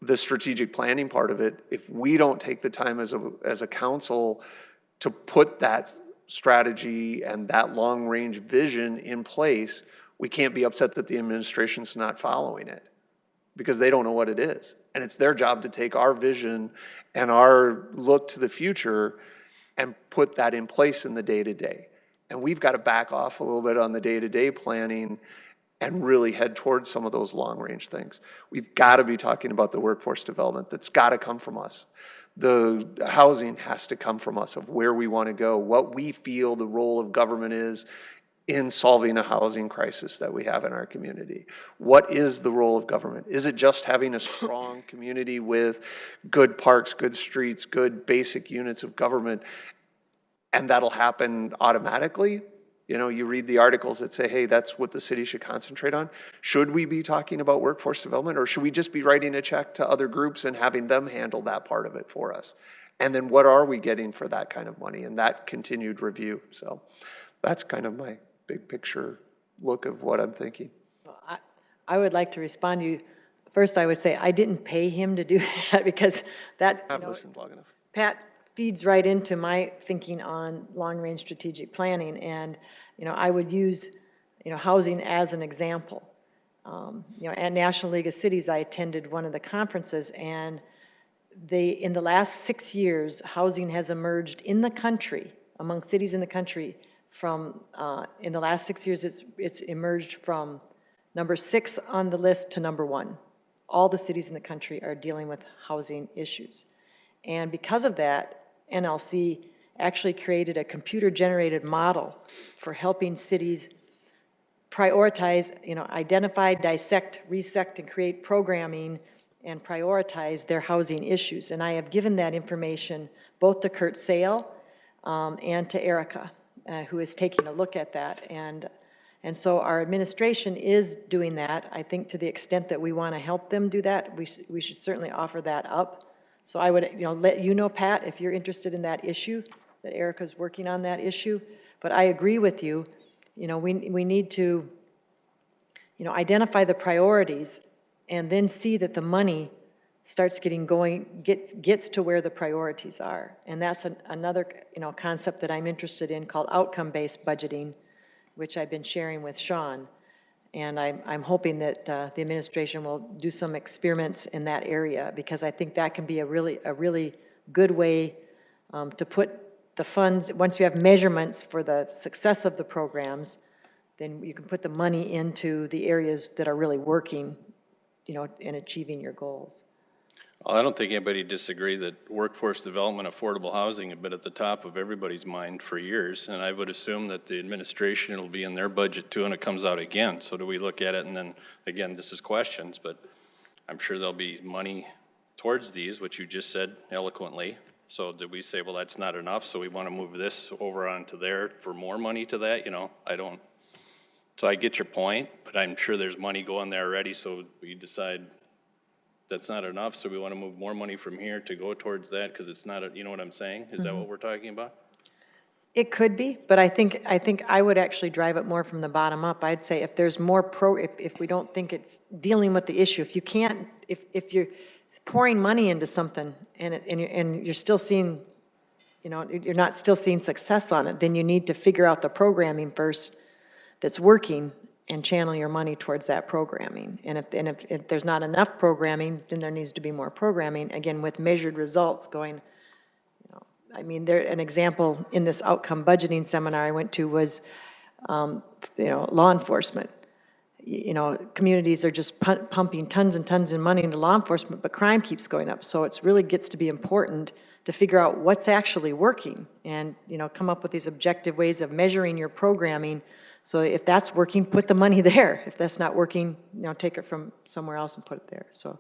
S7: the strategic planning part of it, if we don't take the time as a council to put that strategy and that long range vision in place, we can't be upset that the administration's not following it, because they don't know what it is. And it's their job to take our vision and our look to the future and put that in place in the day-to-day. And we've got to back off a little bit on the day-to-day planning and really head towards some of those long-range things. We've got to be talking about the workforce development. That's got to come from us. The housing has to come from us, of where we want to go, what we feel the role of government is in solving a housing crisis that we have in our community. What is the role of government? Is it just having a strong community with good parks, good streets, good basic units of government, and that'll happen automatically? You read the articles that say, hey, that's what the city should concentrate on. Should we be talking about workforce development, or should we just be writing a check to other groups and having them handle that part of it for us? And then what are we getting for that kind of money and that continued review? So that's kind of my big picture look of what I'm thinking.
S5: I would like to respond to you. First, I would say I didn't pay him to do that, because that,
S7: I've listened long enough.
S5: Pat feeds right into my thinking on long-range strategic planning. And, I would use, housing as an example. At National League of Cities, I attended one of the conferences, and in the last 6 years, housing has emerged in the country, among cities in the country, from, in the last 6 years, it's emerged from number 6 on the list to number 1. All the cities in the country are dealing with housing issues. And because of that, NLC actually created a computer-generated model for helping cities prioritize, identify, dissect, resect, and create programming and prioritize their housing issues. And I have given that information both to Kurt Sale and to Erica, who is taking a look at that. And so our administration is doing that. I think to the extent that we want to help them do that, we should certainly offer that up. So I would, let you know, Pat, if you're interested in that issue, that Erica's working on that issue. But I agree with you. We need to, identify the priorities and then see that the money starts gets to where the priorities are. And that's another, concept that I'm interested in, called outcome-based budgeting, which I've been sharing with Sean. And I'm hoping that the administration will do some experiments in that area, because I think that can be a really good way to put the funds. Once you have measurements for the success of the programs, then you can put the money into the areas that are really working, in achieving your goals.
S9: Well, I don't think anybody disagree that workforce development, affordable housing have been at the top of everybody's mind for years. And I would assume that the administration will be in their budget too, and it comes out again. So do we look at it, and then, again, this is questions, but I'm sure there'll be money towards these, which you just said eloquently. So did we say, well, that's not enough, so we want to move this over onto there for more money to that? I don't. So I get your point, but I'm sure there's money going there already, so we decide that's not enough, so we want to move more money from here to go towards that, because it's not, you know what I'm saying? Is that what we're talking about?
S5: It could be, but I think I would actually drive it more from the bottom up. I'd say if there's more if we don't think it's dealing with the issue, if you can't, if you're pouring money into something and you're still seeing, you know, you're not still seeing success on it, then you need to figure out the programming first that's working and channel your money towards that programming. And if there's not enough programming, then there needs to be more programming, again, with measured results going. I mean, an example in this outcome budgeting seminar I went to was, you know, law enforcement. You know, communities are just pumping tons and tons of money into law enforcement, but crime keeps going up. So it's really gets to be important to figure out what's actually working and, you know, come up with these objective ways of measuring your programming. So if that's working, put the money there. If that's not working, you know, take it from somewhere else and put it there. So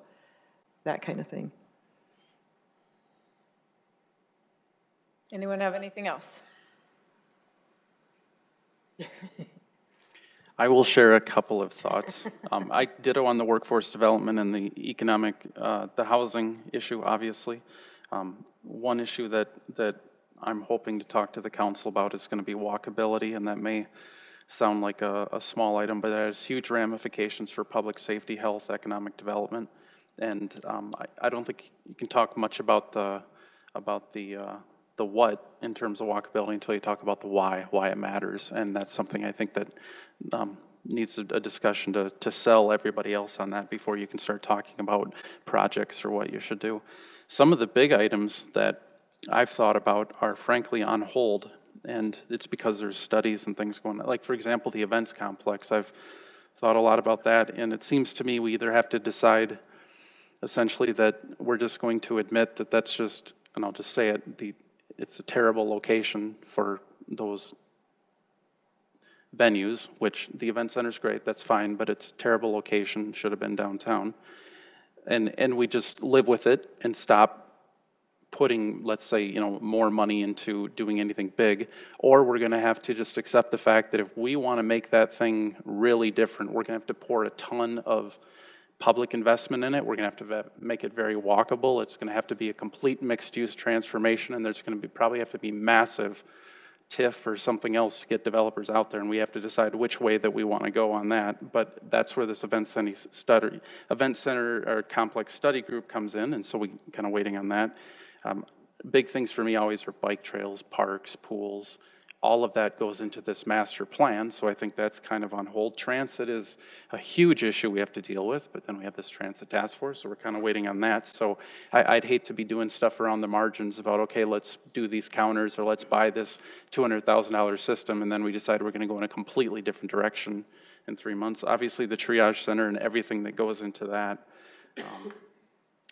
S5: that kind of thing.
S3: Anyone have anything else?
S11: I will share a couple of thoughts. I ditto on the workforce development and the economic, the housing issue, obviously. One issue that I'm hoping to talk to the council about is going to be walkability, and that may sound like a small item, but it has huge ramifications for public safety, health, economic development. And I don't think you can talk much about the what in terms of walkability until you talk about the why it matters. And that's something I think that needs a discussion to sell everybody else on that before you can start talking about projects or what you should do. Some of the big items that I've thought about are frankly on hold, and it's because there's studies and things going on. Like, for example, the events complex. I've thought a lot about that, and it seems to me we either have to decide essentially that we're just going to admit that that's just, and I'll just say it, it's a terrible location for those venues, which the event center's great, that's fine, but it's a terrible location, should have been downtown. And we just live with it and stop putting, let's say, you know, more money into doing anything big, or we're gonna have to just accept the fact that if we wanna make that thing really different, we're gonna have to pour a ton of public investment in it. We're gonna have to make it very walkable. It's gonna have to be a complete mixed-use transformation, and there's gonna be probably have to be massive TIF or something else to get developers out there, and we have to decide which way that we want to go on that. But that's where this event center or complex study group comes in, and so we kind of waiting on that. Big things for me always are bike trails, parks, pools. All of that goes into this master plan, so I think that's kind of on hold. Transit is a huge issue we have to deal with, but then we have this transit task force, so we're kind of waiting on that. So I'd hate to be doing stuff around the margins about, okay, let's do these counters, or let's buy this $200,000 system, and then we decide we're gonna go in a completely different direction in 3 months. Obviously, the triage center and everything that goes into that.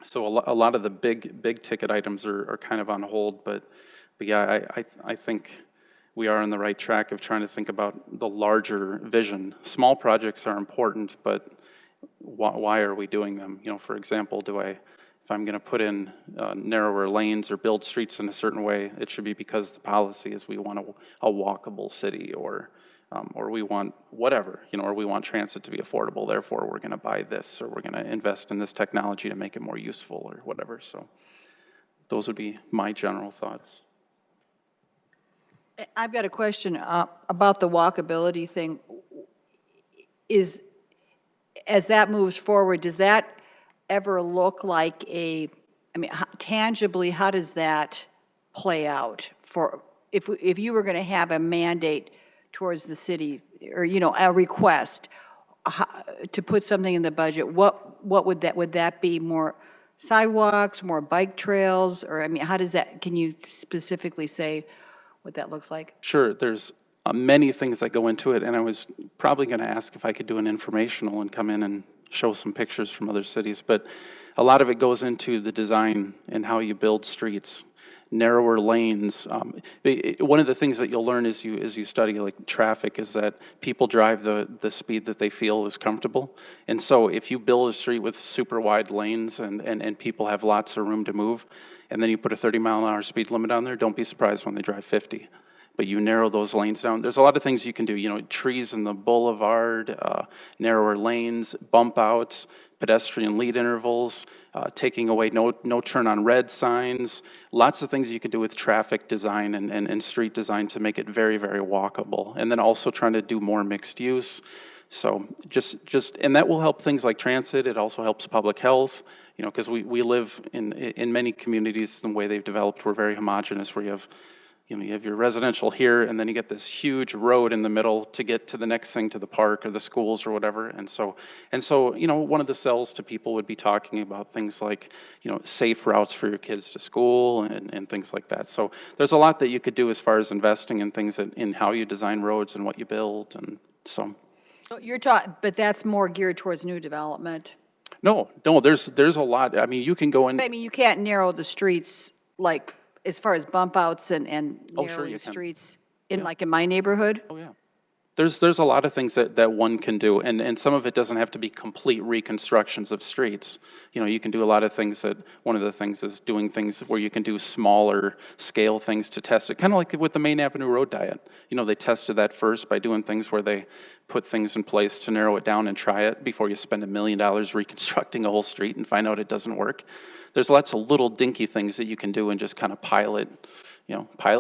S11: So a lot of the big ticket items are kind of on hold, but yeah, I think we are on the right track of trying to think about the larger vision. Small projects are important, but why are we doing them? You know, for example, if I'm going to put in narrower lanes or build streets in a certain way, it should be because the policy is we want a walkable city, or we want whatever, you know, or we want transit to be affordable. Therefore, we're going to buy this, or we're going to invest in this technology to make it more useful, or whatever. So those would be my general thoughts.
S8: I've got a question about the walkability thing. As that moves forward, does that ever look like tangibly, how does that play out? If you were going to have a mandate towards the city, or, you know, a request to put something in the budget, what would that be? More sidewalks, more bike trails, or, I mean, how does that, can you specifically say what that looks like?
S11: Sure, there's many things that go into it, and I was probably going to ask if I could do an informational and come in and show some pictures from other cities, but a lot of it goes into the design and how you build streets, narrower lanes. One of the things that you'll learn as you study like traffic is that people drive the speed that they feel is comfortable, and so if you build a street with super wide lanes and people have lots of room to move, and then you put a 30-mile-an-hour speed limit on there, don't be surprised when they drive 50, but you narrow those lanes down. There's a lot of things you can do, you know, trees in the boulevard, narrower lanes, bump outs, pedestrian lead intervals, taking away no turn on red signs, lots of things you can do with traffic design and street design to make it very, very walkable. And then also trying to do more mixed use. So and that will help things like transit. It also helps public health, you know, because we live in many communities, the way they've developed, we're very homogeneous, where you have your residential here, and then you get this huge road in the middle to get to the next thing, to the park or the schools or whatever. And so, you know, one of the sells to people would be talking about things like, you know, safe routes for your kids to school and things like that. So there's a lot that you could do as far as investing in things in how you design roads and what you build, and so.
S8: So you're talking, but that's more geared towards new development.
S11: No, there's a lot. I mean, you can go in.
S8: I mean, you can't narrow the streets, like, as far as bump outs and
S11: Oh, sure
S8: narrowing
S11: you can.
S8: streets like in my neighborhood?
S11: Oh, yeah. There's a lot of things that one can do, and some of it doesn't have to be complete reconstructions of streets. You know, you can do a lot of things one of the things is doing things where you can do smaller scale things to test it, kind of like with the Main Avenue Road Diet. You know, they tested that first by doing things where they put things in place to narrow it down and try it before you spend $1 million reconstructing a whole street and find out it doesn't work. There's lots of little dinky things that you can do and just kind of pilot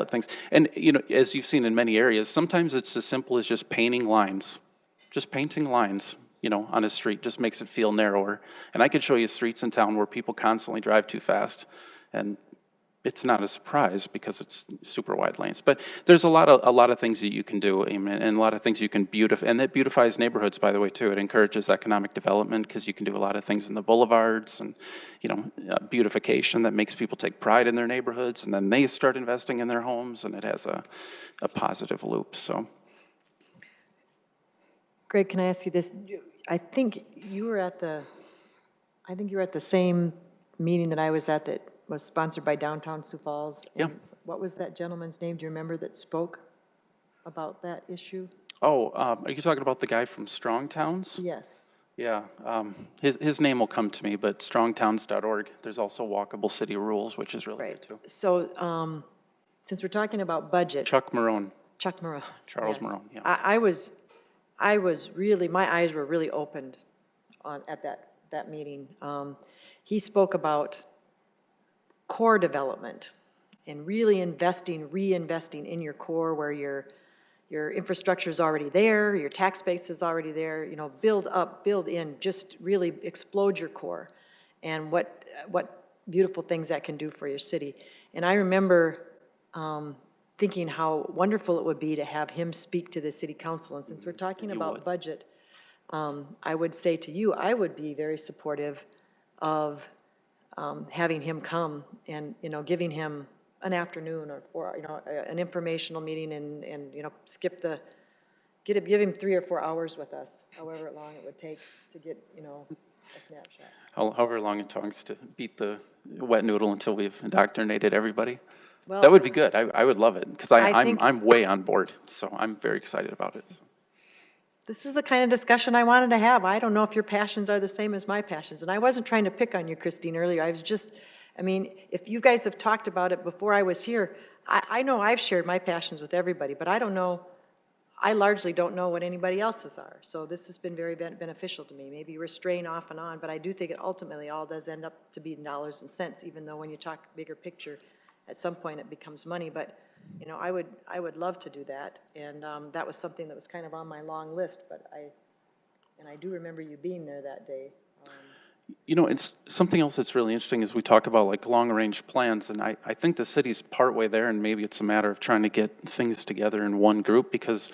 S11: things. And, you know, as you've seen in many areas, sometimes it's as simple as just painting lines. Just painting lines, you know, on a street just makes it feel narrower. And I could show you streets in town where people constantly drive too fast, and it's not a surprise because it's super wide lanes. But there's a lot of things that you can do, and a lot of things you can beautify, and that beautifies neighborhoods, by the way, too. It encourages economic development because you can do a lot of things in the boulevards and, you know, beautification that makes people take pride in their neighborhoods, and then they start investing in their homes, and it has a positive loop. So,
S5: Greg, can I ask you this? I think you were at the same meeting that I was at that was sponsored by Downtown Sioux Falls.
S11: Yeah.
S5: And what was that gentleman's name? Do you remember that spoke about that issue?
S11: oh, are you talking about the guy from Strong Towns?
S5: Yes.
S11: Yeah, his name will come to me, but strongtowns.org. There's also Walkable City Rules, which is really good too.
S5: So, since we're talking about budget.
S11: Chuck Marone.
S5: Chuck Marone.
S11: Charles
S5: yes.
S11: Marone, yeah.
S5: I was really, my eyes were really opened at that meeting. He spoke about core development and really reinvesting in your core, where your infrastructure is already there, your tax base is already there, you know, build up, build in, just really explode your core, and what beautiful things that can do for your city. And I remember thinking how wonderful it would be to have him speak to the city council. And since we're talking about budget, I would say to you, I would be very supportive of having him come and, you know, giving him an afternoon or an informational meeting and you know, give him 3 or 4 hours with us, however long it would take to get, you know, a snapshot.
S11: However long it takes to beat the wet noodle until we've indoctrinated everybody.
S5: Well,
S11: That would be good. I would love it, because
S5: think-
S11: I'm way on board, so I'm very excited about it. So.
S5: This is the kind of discussion I wanted to have. I don't know if your passions are the same as my passions. And I wasn't trying to pick on you, Christine, earlier. I was just, I mean, if you guys have talked about it before I was here, I know I've shared my passions with everybody, but I largely don't know what anybody else's are. So this has been very beneficial to me. Maybe we're straying off and on, but I do think it ultimately all does end up to be dollars and cents, even though when you talk bigger picture, at some point it becomes money. But you know, I would love to do that, and that was something that was kind of on my long list. But I do remember you being there that day.
S11: You know, it's something else that's really interesting is we talk about like long-range plans, and I think the city's partway there, and maybe it's a matter of trying to get things together in one group, because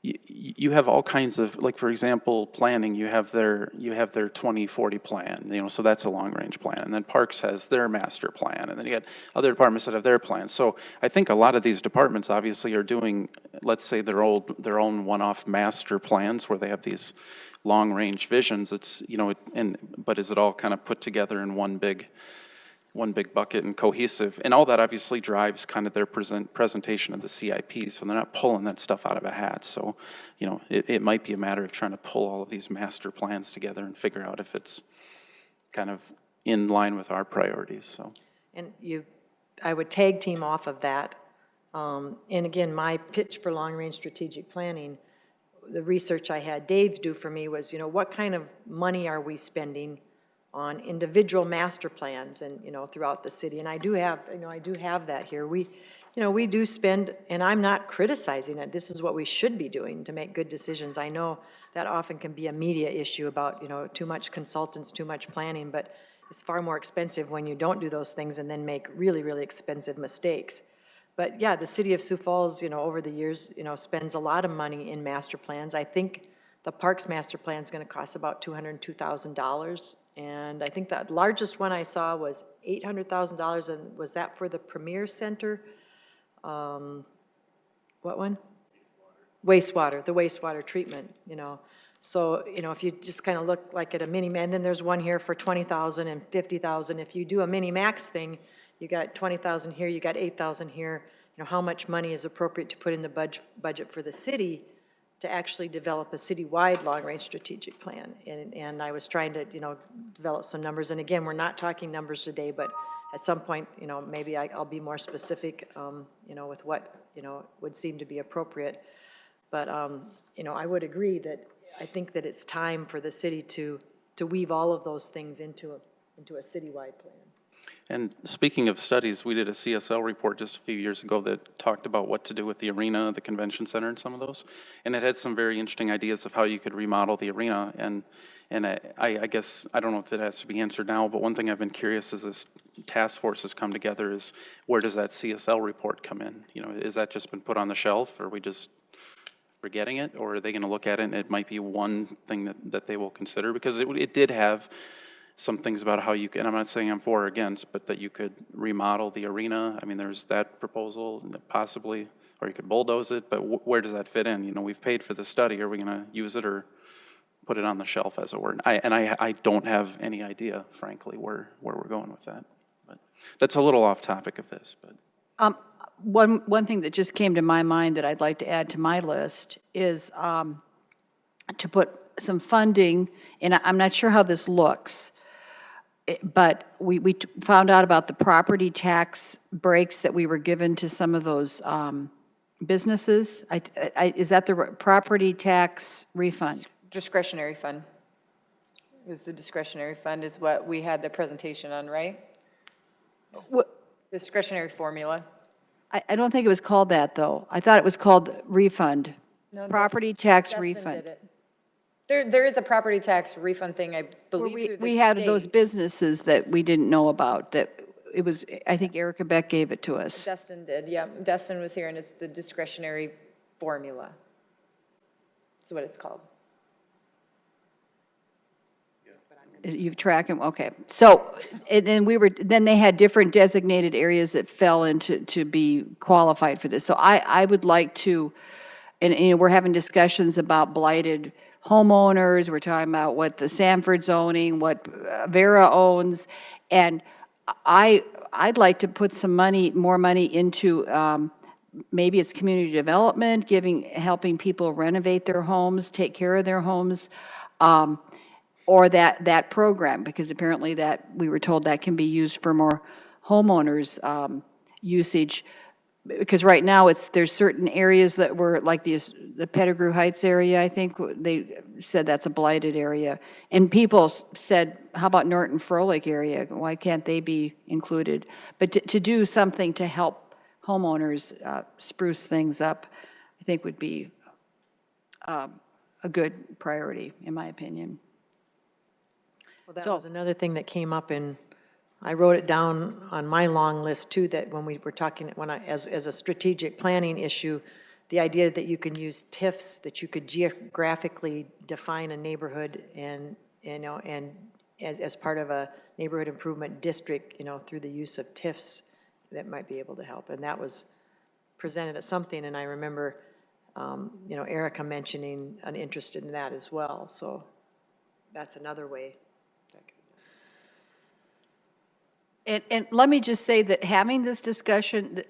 S11: you have all kinds of, like, for example, planning, you have their 2040 plan, you know, so that's a long-range plan, and then Parks has their master plan, and then you got other departments that have their plans. So I think a lot of these departments obviously are doing, let's say, their own one-off master plans where they have these long-range visions. It's, you know, but is it all kind of put together in one big bucket and cohesive? And all that obviously drives kind of their presentation of the CIP, so they're not pulling that stuff out of a hat. So, you know, it might be a matter of trying to pull all of these master plans together and figure out if it's kind of in line with our priorities. So.
S5: And I would tag team off of that And again, my pitch for long-range strategic planning, the research I had Dave do for me was, what kind of money are we spending on individual master plans and, throughout the city. And I do have that here. We do spend, and I'm not criticizing it. This is what we should be doing to make good decisions. I know that often can be a media issue about, too much consultants, too much planning, but it's far more expensive when you don't do those things and then make really, really expensive mistakes. But yeah, the city of Sioux Falls, over the years, spends a lot of money in master plans. I think the Parks master plan is going to cost about $202,000. And I think the largest one I saw was $800,000. And was that for the Premier Center? What one? Wastewater, the wastewater treatment, So, if you just kind of look like at a mini, and then there's one here for $20,000 and $50,000. If you do a mini max thing, you got $20,000 here, you got $8,000 here. How much money is appropriate to put in the budget for the city to actually develop a citywide long-range strategic plan? And I was trying to, develop some numbers. And again, we're not talking numbers today, but at some point, maybe I'll be more specific, with what, would seem to be appropriate. But, I would agree that I think that it's time for the city to weave all of those things into a citywide plan.
S11: And speaking of studies, we did a CSL report just a few years ago that talked about what to do with the arena, the convention center, and some of those. And it had some very interesting ideas of how you could remodel the arena. And I guess, I don't know if it has to be answered now, but one thing I've been curious as this task force has come together is, where does that CSL report come in? Is that just been put on the shelf, or are we just forgetting it? Or are they going to look at it and it might be one thing that they will consider? Because it did have some things about how you can, and I'm not saying I'm for or against, but that you could remodel the arena. I mean, there's that proposal possibly, or you could bulldoze it, but where does that fit in? We've paid for the study. Are we going to use it or put it on the shelf, as it were? I don't have any idea, frankly, where we're going with that. But that's a little off topic of this. But
S8: one thing that just came to my mind that I'd like to add to my list is to put some funding, and I'm not sure how this looks, but we found out about the property tax breaks that we were given to some of those businesses. Is that the property tax refund?
S3: Discretionary fund. It was the discretionary fund is what we had the presentation on, right?
S8: What?
S3: Discretionary formula.
S8: I don't think it was called that, though. I thought it was called refund.
S3: No,
S8: Property tax
S3: Dustin
S8: refund.
S3: did it. There is a property tax refund thing, I believe.
S8: Where
S3: through the
S8: we had
S3: state.
S8: those businesses that we didn't know about, that it was, I think Erica Beck gave it to us.
S3: Dustin did, yeah. Dustin was here, and it's the discretionary formula. That's what it's called.
S8: You track them, okay. So, and then they had different designated areas that fell into to be qualified for this. So I would like to, and we're having discussions about blighted homeowners. We're talking about what the Sanford zoning, what Vera owns, and I'd like to put some more money into maybe it's community development, helping people renovate their homes, take care of their homes. Or that program, because apparently that we were told that can be used for more homeowners usage. Because right now there's certain areas that were like the Pettigrew Heights area. I think they said that's a blighted area, and people said, "How about Norton Froelich area? Why can't they be included?" But to do something to help homeowners spruce things up, I think would be a good priority, in my opinion.
S5: Well, that was another thing that came up I wrote it down on my long list too, that when we were talking, as a strategic planning issue, the idea that you can use TIFs, that you could geographically define a neighborhood and as part of a neighborhood improvement district, through the use of TIFs, that might be able to help. And that was presented at something, and I remember, Erica mentioning an interest in that as well. So that's another way.
S8: And let me just say that having this discussion,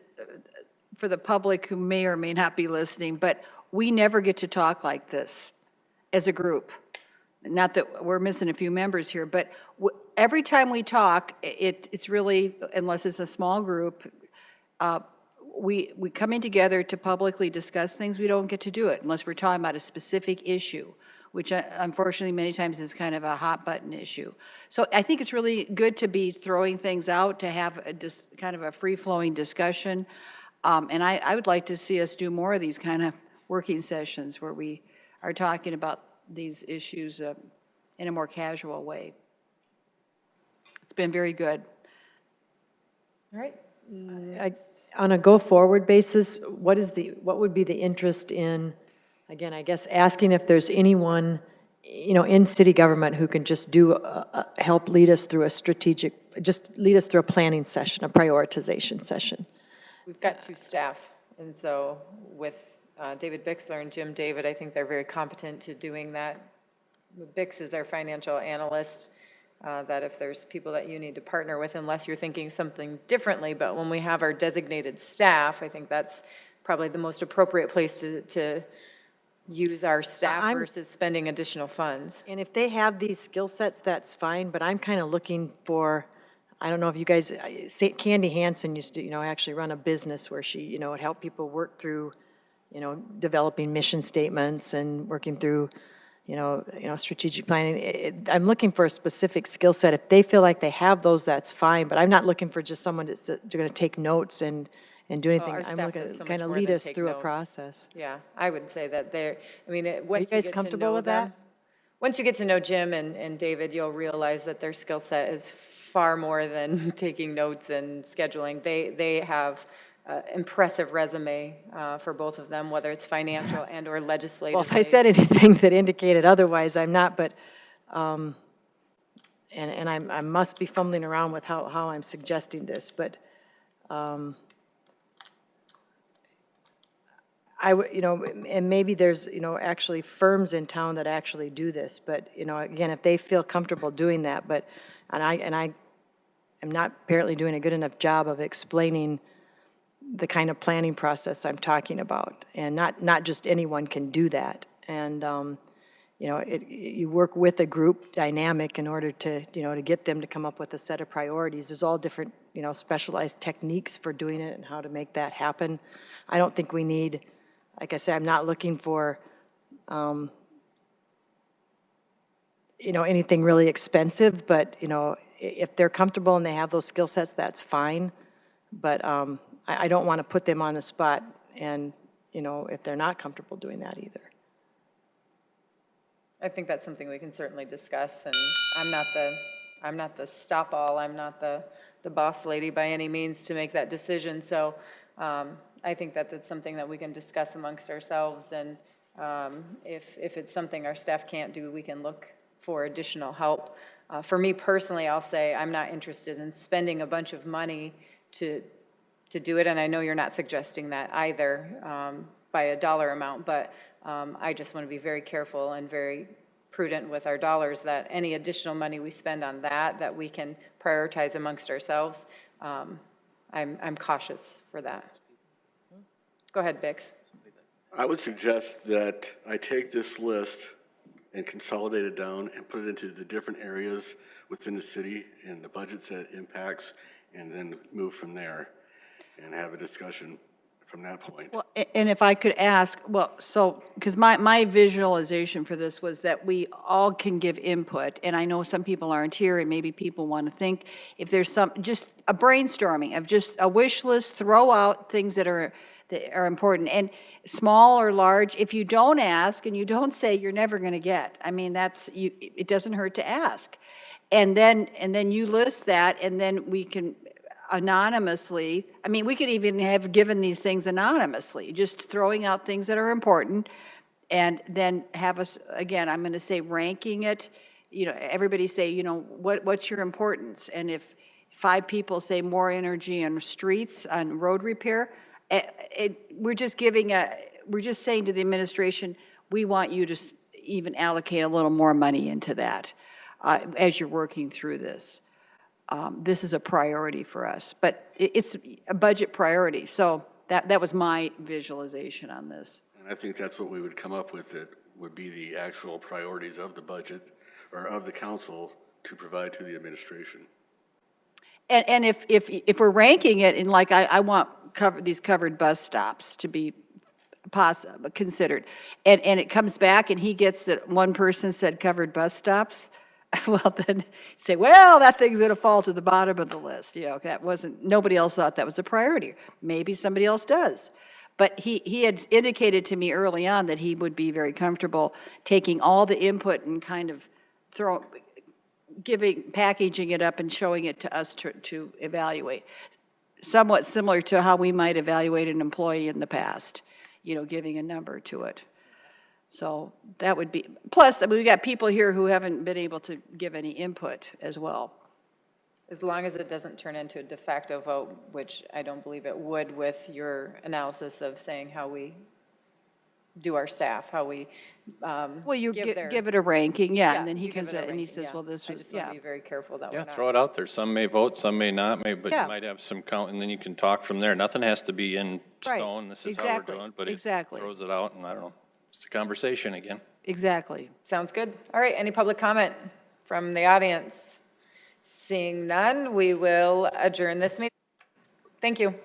S8: for the public who may or may not be listening, but we never get to talk like this as a group. Not that we're missing a few members here, but every time we talk, it's really, unless it's a small group, we coming together to publicly discuss things, we don't get to do it unless we're talking about a specific issue, which unfortunately many times is kind of a hot button issue. So I think it's really good to be throwing things out, to have kind of a free-flowing discussion. And I would like to see us do more of these kind of working sessions where we are talking about these issues in a more casual way. It's been very good.
S3: All right.
S5: On a go-forward basis, what would be the interest in, again, I guess, asking if there's anyone, in city government who can just help lead us through lead us through a planning session, a prioritization session?
S3: We've got 2 staff, and so with David Bixler and Jim David, I think they're very competent to doing that. Bix is our financial analyst, that if there's people that you need to partner with, unless you're thinking something differently, but when we have our designated staff, I think that's probably the most appropriate place to use our staff versus spending additional funds.
S5: And if they have these skill sets, that's fine, but I'm kind of looking for, I don't know if you guys, Candy Hansen used to, actually run a business where she, would help people work through, developing mission statements and working through, strategic planning. I'm looking for a specific skill set. If they feel like they have those, that's fine, but I'm not looking for just someone that's going to take notes and do anything.
S3: Our
S5: I'm
S3: staff
S5: looking
S3: does so
S5: to kind
S3: much
S5: of
S3: more
S5: lead
S3: than
S5: us
S3: take
S5: through a
S3: notes.
S5: process.
S3: Yeah, I would say that
S5: Are you guys comfortable with that?
S3: Once you get to know Jim and David, you'll realize that their skill set is far more than taking notes and scheduling. They have impressive resume for both of them, whether it's financial and or legislative.
S5: Well, if I said anything that indicated otherwise, I'm not, but, and I must be fumbling around with how I'm suggesting this, but I would, and maybe there's, actually firms in town that actually do this, but, again, if they feel comfortable doing that, and I am not apparently doing a good enough job of explaining the kind of planning process I'm talking about, and not just anyone can do that. And, you work with a group dynamic in order to, to get them to come up with a set of priorities. There's all different, specialized techniques for doing it and how to make that happen. I don't think we need, like I said, I'm not looking for, anything really expensive, but, if they're comfortable and they have those skill sets, that's fine. But I don't want to put them on the spot and, if they're not comfortable doing that either.
S3: I think that's something we can certainly discuss, and I'm not the stop all, I'm not the boss lady by any means to make that decision. So I think that that's something that we can discuss amongst ourselves, and if it's something our staff can't do, we can look for additional help. For me personally, I'll say I'm not interested in spending a bunch of money to do it, and I know you're not suggesting that either by a dollar amount, but I just want to be very careful and very prudent with our dollars, that any additional money we spend on that we can prioritize amongst ourselves. I'm cautious for that. Go ahead, Bix.
S4: I would suggest that I take this list and consolidate it down and put it into the different areas within the city and the budgets that it impacts, and then move from there and have a discussion from that point.
S8: Well, and if I could ask, well, so, because my visualization for this was that we all can give input, and I know some people aren't here, and maybe people want to think, if there's just a brainstorming of just a wish list, throw out things that are important, and small or large. If you don't ask and you don't say, you're never going to get. I mean, it doesn't hurt to ask. And then you list that, and then we can anonymously, I mean, we could even have given these things anonymously, just throwing out things that are important, and then have us, again, I'm going to say ranking it, everybody say, what's your importance? And if 5 people say more energy on streets, on road repair, we're just saying to the administration, we want you to even allocate a little more money into that as you're working through this. This is a priority for us, but it's a budget priority. So that was my visualization on this.
S4: And I think that's what we would come up with. It would be the actual priorities of the budget or of the council to provide to the administration.
S8: And if we're ranking it in, like, I want these covered bus stops to be considered. And it comes back and he gets that one person said covered bus stops. Well, then say, well, that thing's going to fall to the bottom of the list. You know, that wasn't, nobody else thought that was a priority. Maybe somebody else does. But he had indicated to me early on that he would be very comfortable taking all the input and kind of packaging it up and showing it to us to evaluate. Somewhat similar to how we might evaluate an employee in the past, you know, giving a number to it. So that would be, plus, I mean, we got people here who haven't been able to give any input as well.
S3: As long as it doesn't turn into a de facto vote, which I don't believe it would with your analysis of saying how we do our staff, how we
S8: Well, you
S3: give their.
S8: give it a ranking, yeah, and then he
S3: you give
S8: comes
S3: it a
S8: in and he
S3: ranking,
S8: says,
S3: yeah.
S8: well, this
S3: I
S8: was,
S3: just want
S8: yeah.
S3: to be very careful that we're
S9: Yeah,
S3: not.
S9: throw it out there. Some may vote, some may not, but
S8: Yeah.
S9: you might have some count, and then you can talk from there. Nothing has to be in
S8: Right.
S9: stone. This is how we're
S8: Exactly.
S9: doing, but it
S8: Exactly.
S9: throws it out, and I don't know. It's a conversation again.
S8: Exactly.
S3: Sounds good. All right, any public comment from the audience? Seeing none, we will adjourn this meeting. Thank you.